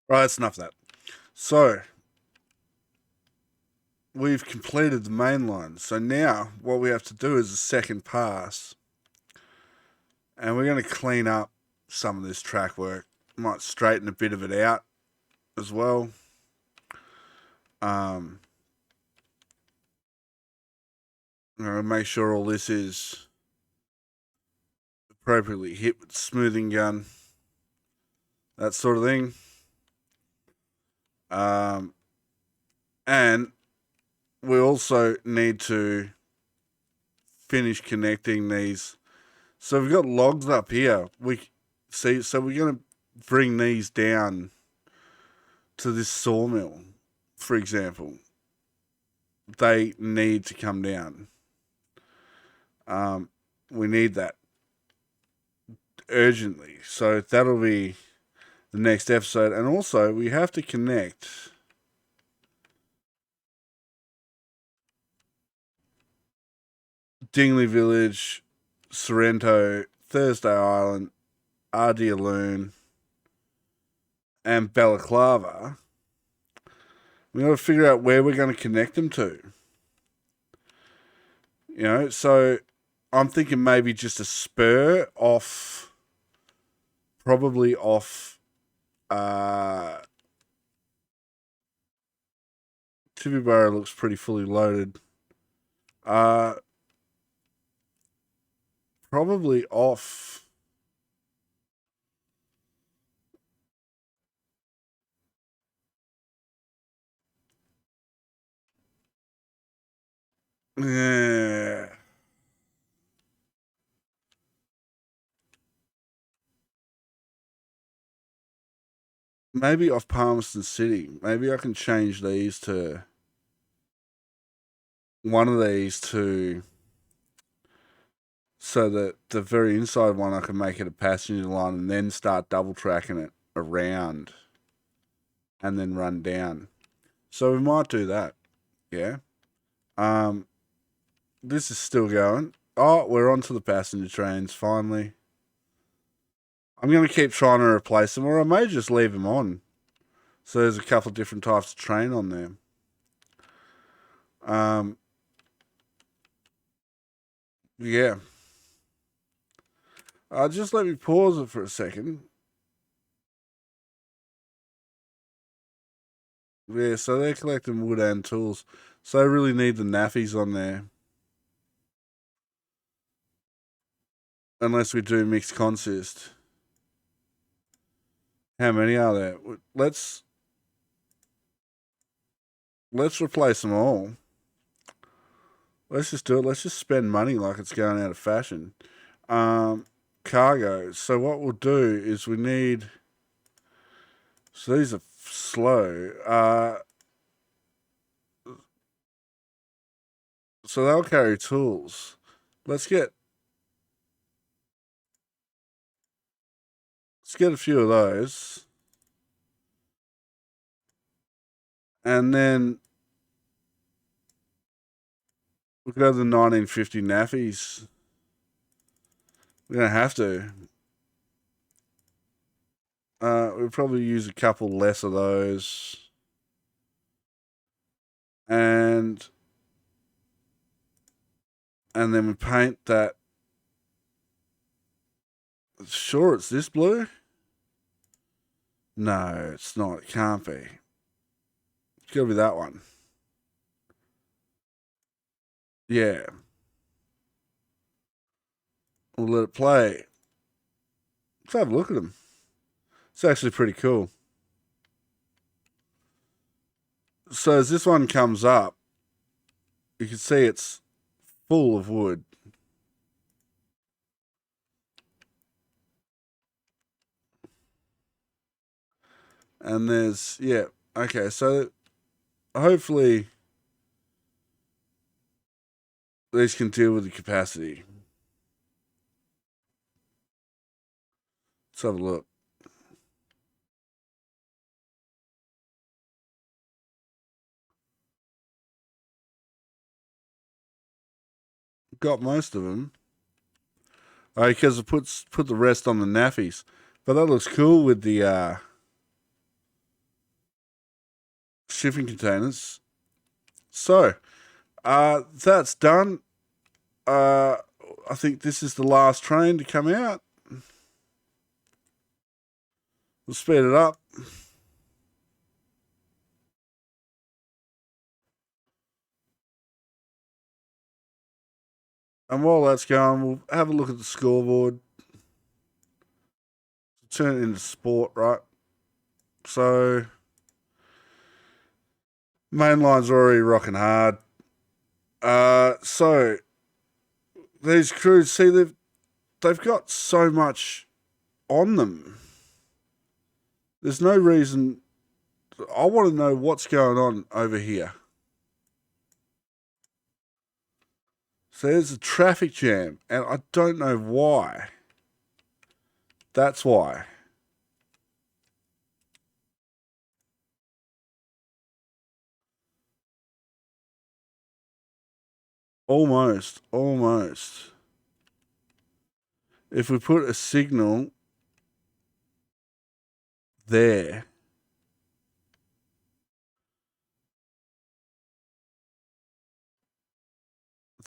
Right, that's enough of that. So, we've completed the main line. So now what we have to do is a second pass. And we're going to clean up some of this track work. Might straighten a bit of it out as well. Make sure all this is appropriately hit with the smoothing gun. That sort of thing. And we also need to finish connecting these. So we've got logs up here. So we're going to bring these down to this sawmill, for example. They need to come down. We need that urgently. So that'll be the next episode. And also, we have to connect Dingley Village, Sorrento, Thursday Island, Ardialoon, and Balaclava. We got to figure out where we're going to connect them to. So I'm thinking maybe just a spur off, probably off Tibibaro looks pretty fully loaded. Probably off. Yeah. Maybe off Palmerston City. Maybe I can change these to one of these to so that the very inside one I can make it a passenger line and then start double tracking it around and then run down. So we might do that. Yeah. This is still going. Oh, we're onto the passenger trains finally. I'm going to keep trying to replace them, or I may just leave them on. So there's a couple of different types of train on there. Yeah. Just let me pause it for a second. Yeah, so they're collecting wood and tools. So I really need the nappies on there. Unless we do mixed consist. How many are there? Let's replace them all. Let's just do it. Let's just spend money like it's going out of fashion. Cargo. So what we'll do is we need. So these are slow. So they'll carry tools. Let's get a few of those. And then we could have the 1950 nappies. We're going to have to. We'll probably use a couple less of those. And then we paint that. Sure, it's this blue? No, it's not. It can't be. It's got to be that one. Yeah. We'll let it play. Let's have a look at them. It's actually pretty cool. So as this one comes up, you can see it's full of wood. And there's, yeah, okay, so hopefully these can deal with the capacity. Let's have a look. Got most of them. Because it put the rest on the nappies. But that looks cool with the shipping containers. So, that's done. I think this is the last train to come out. We'll speed it up. And while that's going, we'll have a look at the scoreboard. Turn it into sport, right? So, main line's already rocking hard. So these crews, see, they've got so much on them. There's no reason. I want to know what's going on over here. So there's a traffic jam, and I don't know why. That's why. Almost. If we put a signal there,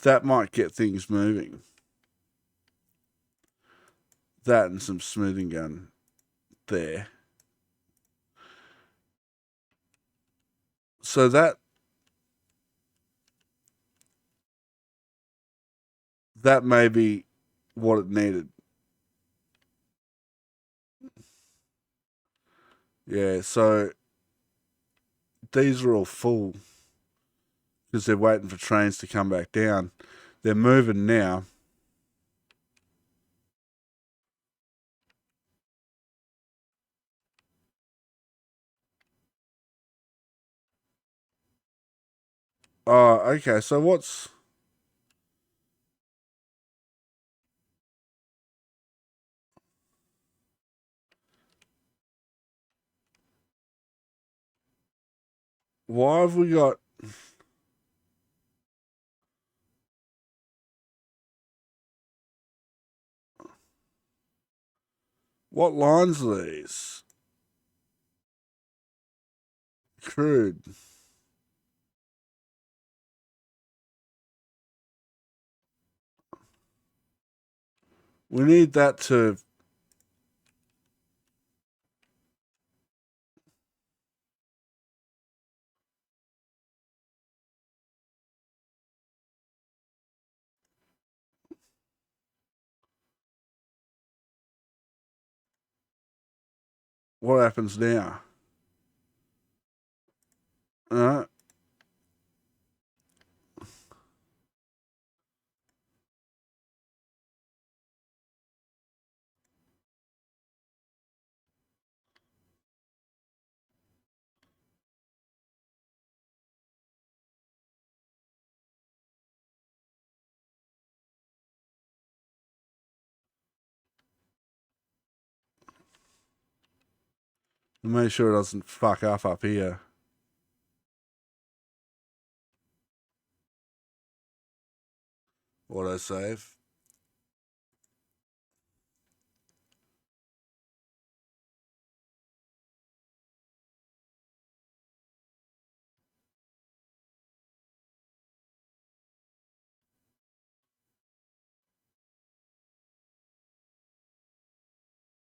that might get things moving. That and some smoothing gun there. So that may be what it needed. Yeah, so these are all full because they're waiting for trains to come back down. They're moving now. Oh, okay. So why have we got what lines are these? Crude. We need that to. What happens now? Uh, make sure it doesn't fuck up here. Auto save.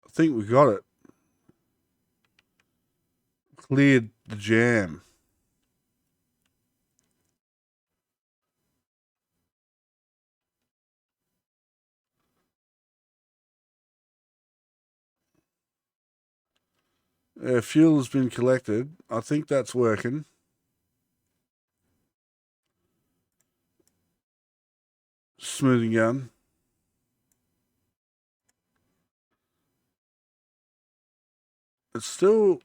I think we got it. Cleared the jam. Fuel has been collected. I think that's working. Smoothing gun. It's still.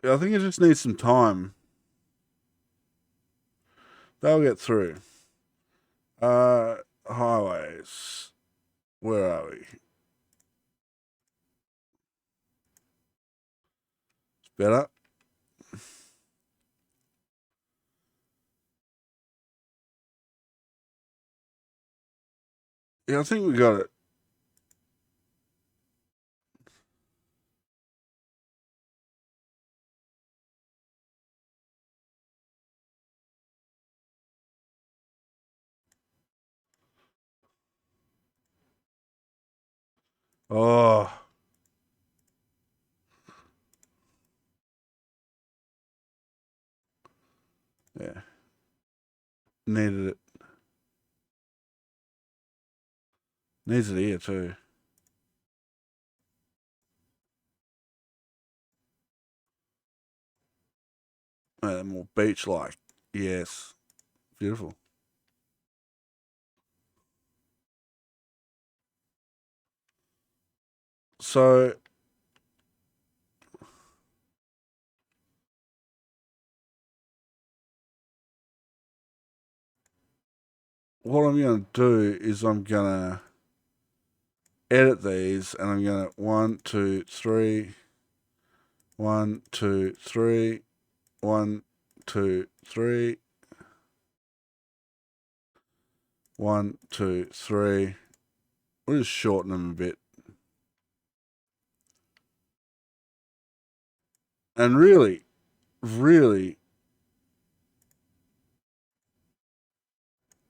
I think it just needs some time. They'll get through. Highways. Where are we? It's better. Yeah, I think we got it. Oh. Yeah. Needed it. Needs it here too. More beach like. Yes. Beautiful. So what I'm going to do is I'm going to edit these, and I'm going to 1, 2, 3, 1, 2, 3, 1, 2, 3, 1, 2, 3. We'll just shorten them a bit. And really,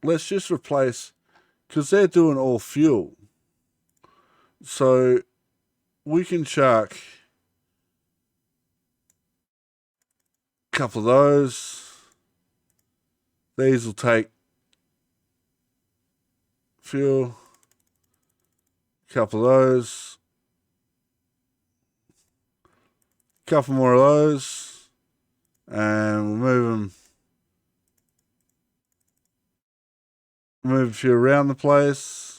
let's just replace, because they're doing all fuel. So we can chuck a couple of those. These will take fuel. A couple of those. A couple more of those. And we'll move a few around the place.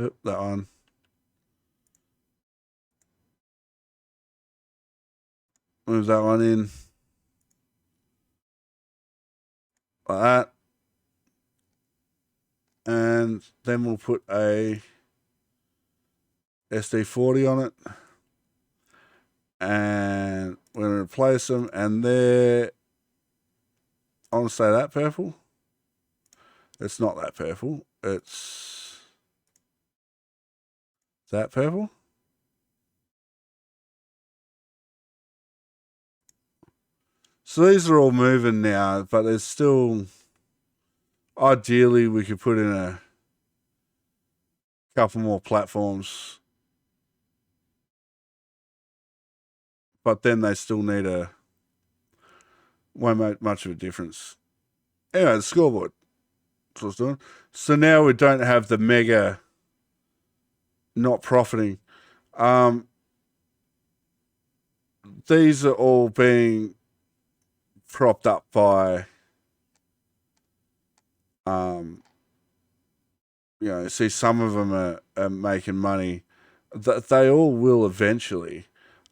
Yep, that one. Move that one in. Like that. And then we'll put a SD40 on it. And we're going to replace them. And they're, I want to say that purple. It's not that purple. It's that purple. So these are all moving now, but there's still, ideally we could put in a couple more platforms, but then they still need won't make much of a difference. Anyway, the scoreboard. That's what it's doing. So now we don't have the mega not profiting. These are all being propped up by, see some of them are making money. They all will eventually.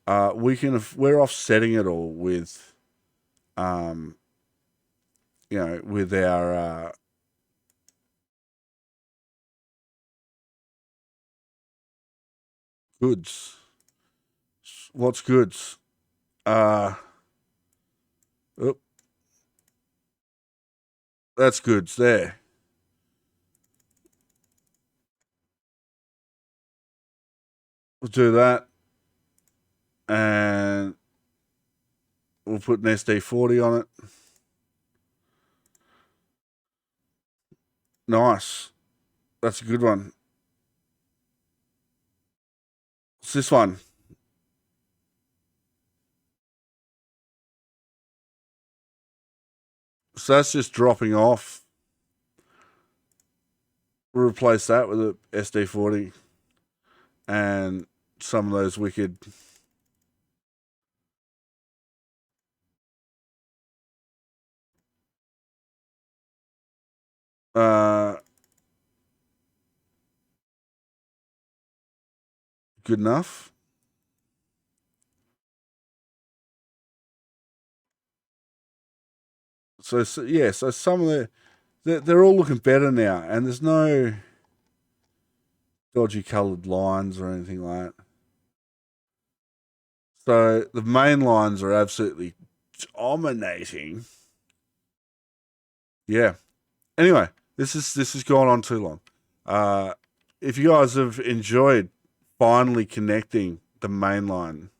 We're offsetting it all with, with our goods. What's goods? Oop, that's goods there. We'll do that, and we'll put an SD40 on it. Nice. That's a good one. What's this one? So that's just dropping off. We'll replace that with a SD40 and some of those wicked. Good enough. So yeah, so some of they're all looking better now, and there's no dodgy coloured lines or anything like that. So the main lines are absolutely dominating. Yeah. Anyway, this has gone on too long. If you guys have enjoyed finally connecting the main line,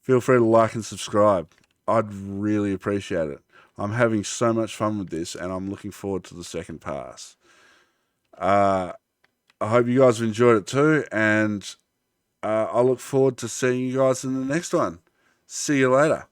feel free to like and subscribe. I'd really appreciate it. I'm having so much fun with this, and I'm looking forward to the second pass. I hope you guys have enjoyed it too, and I look forward to seeing you guys in the next one. See you later.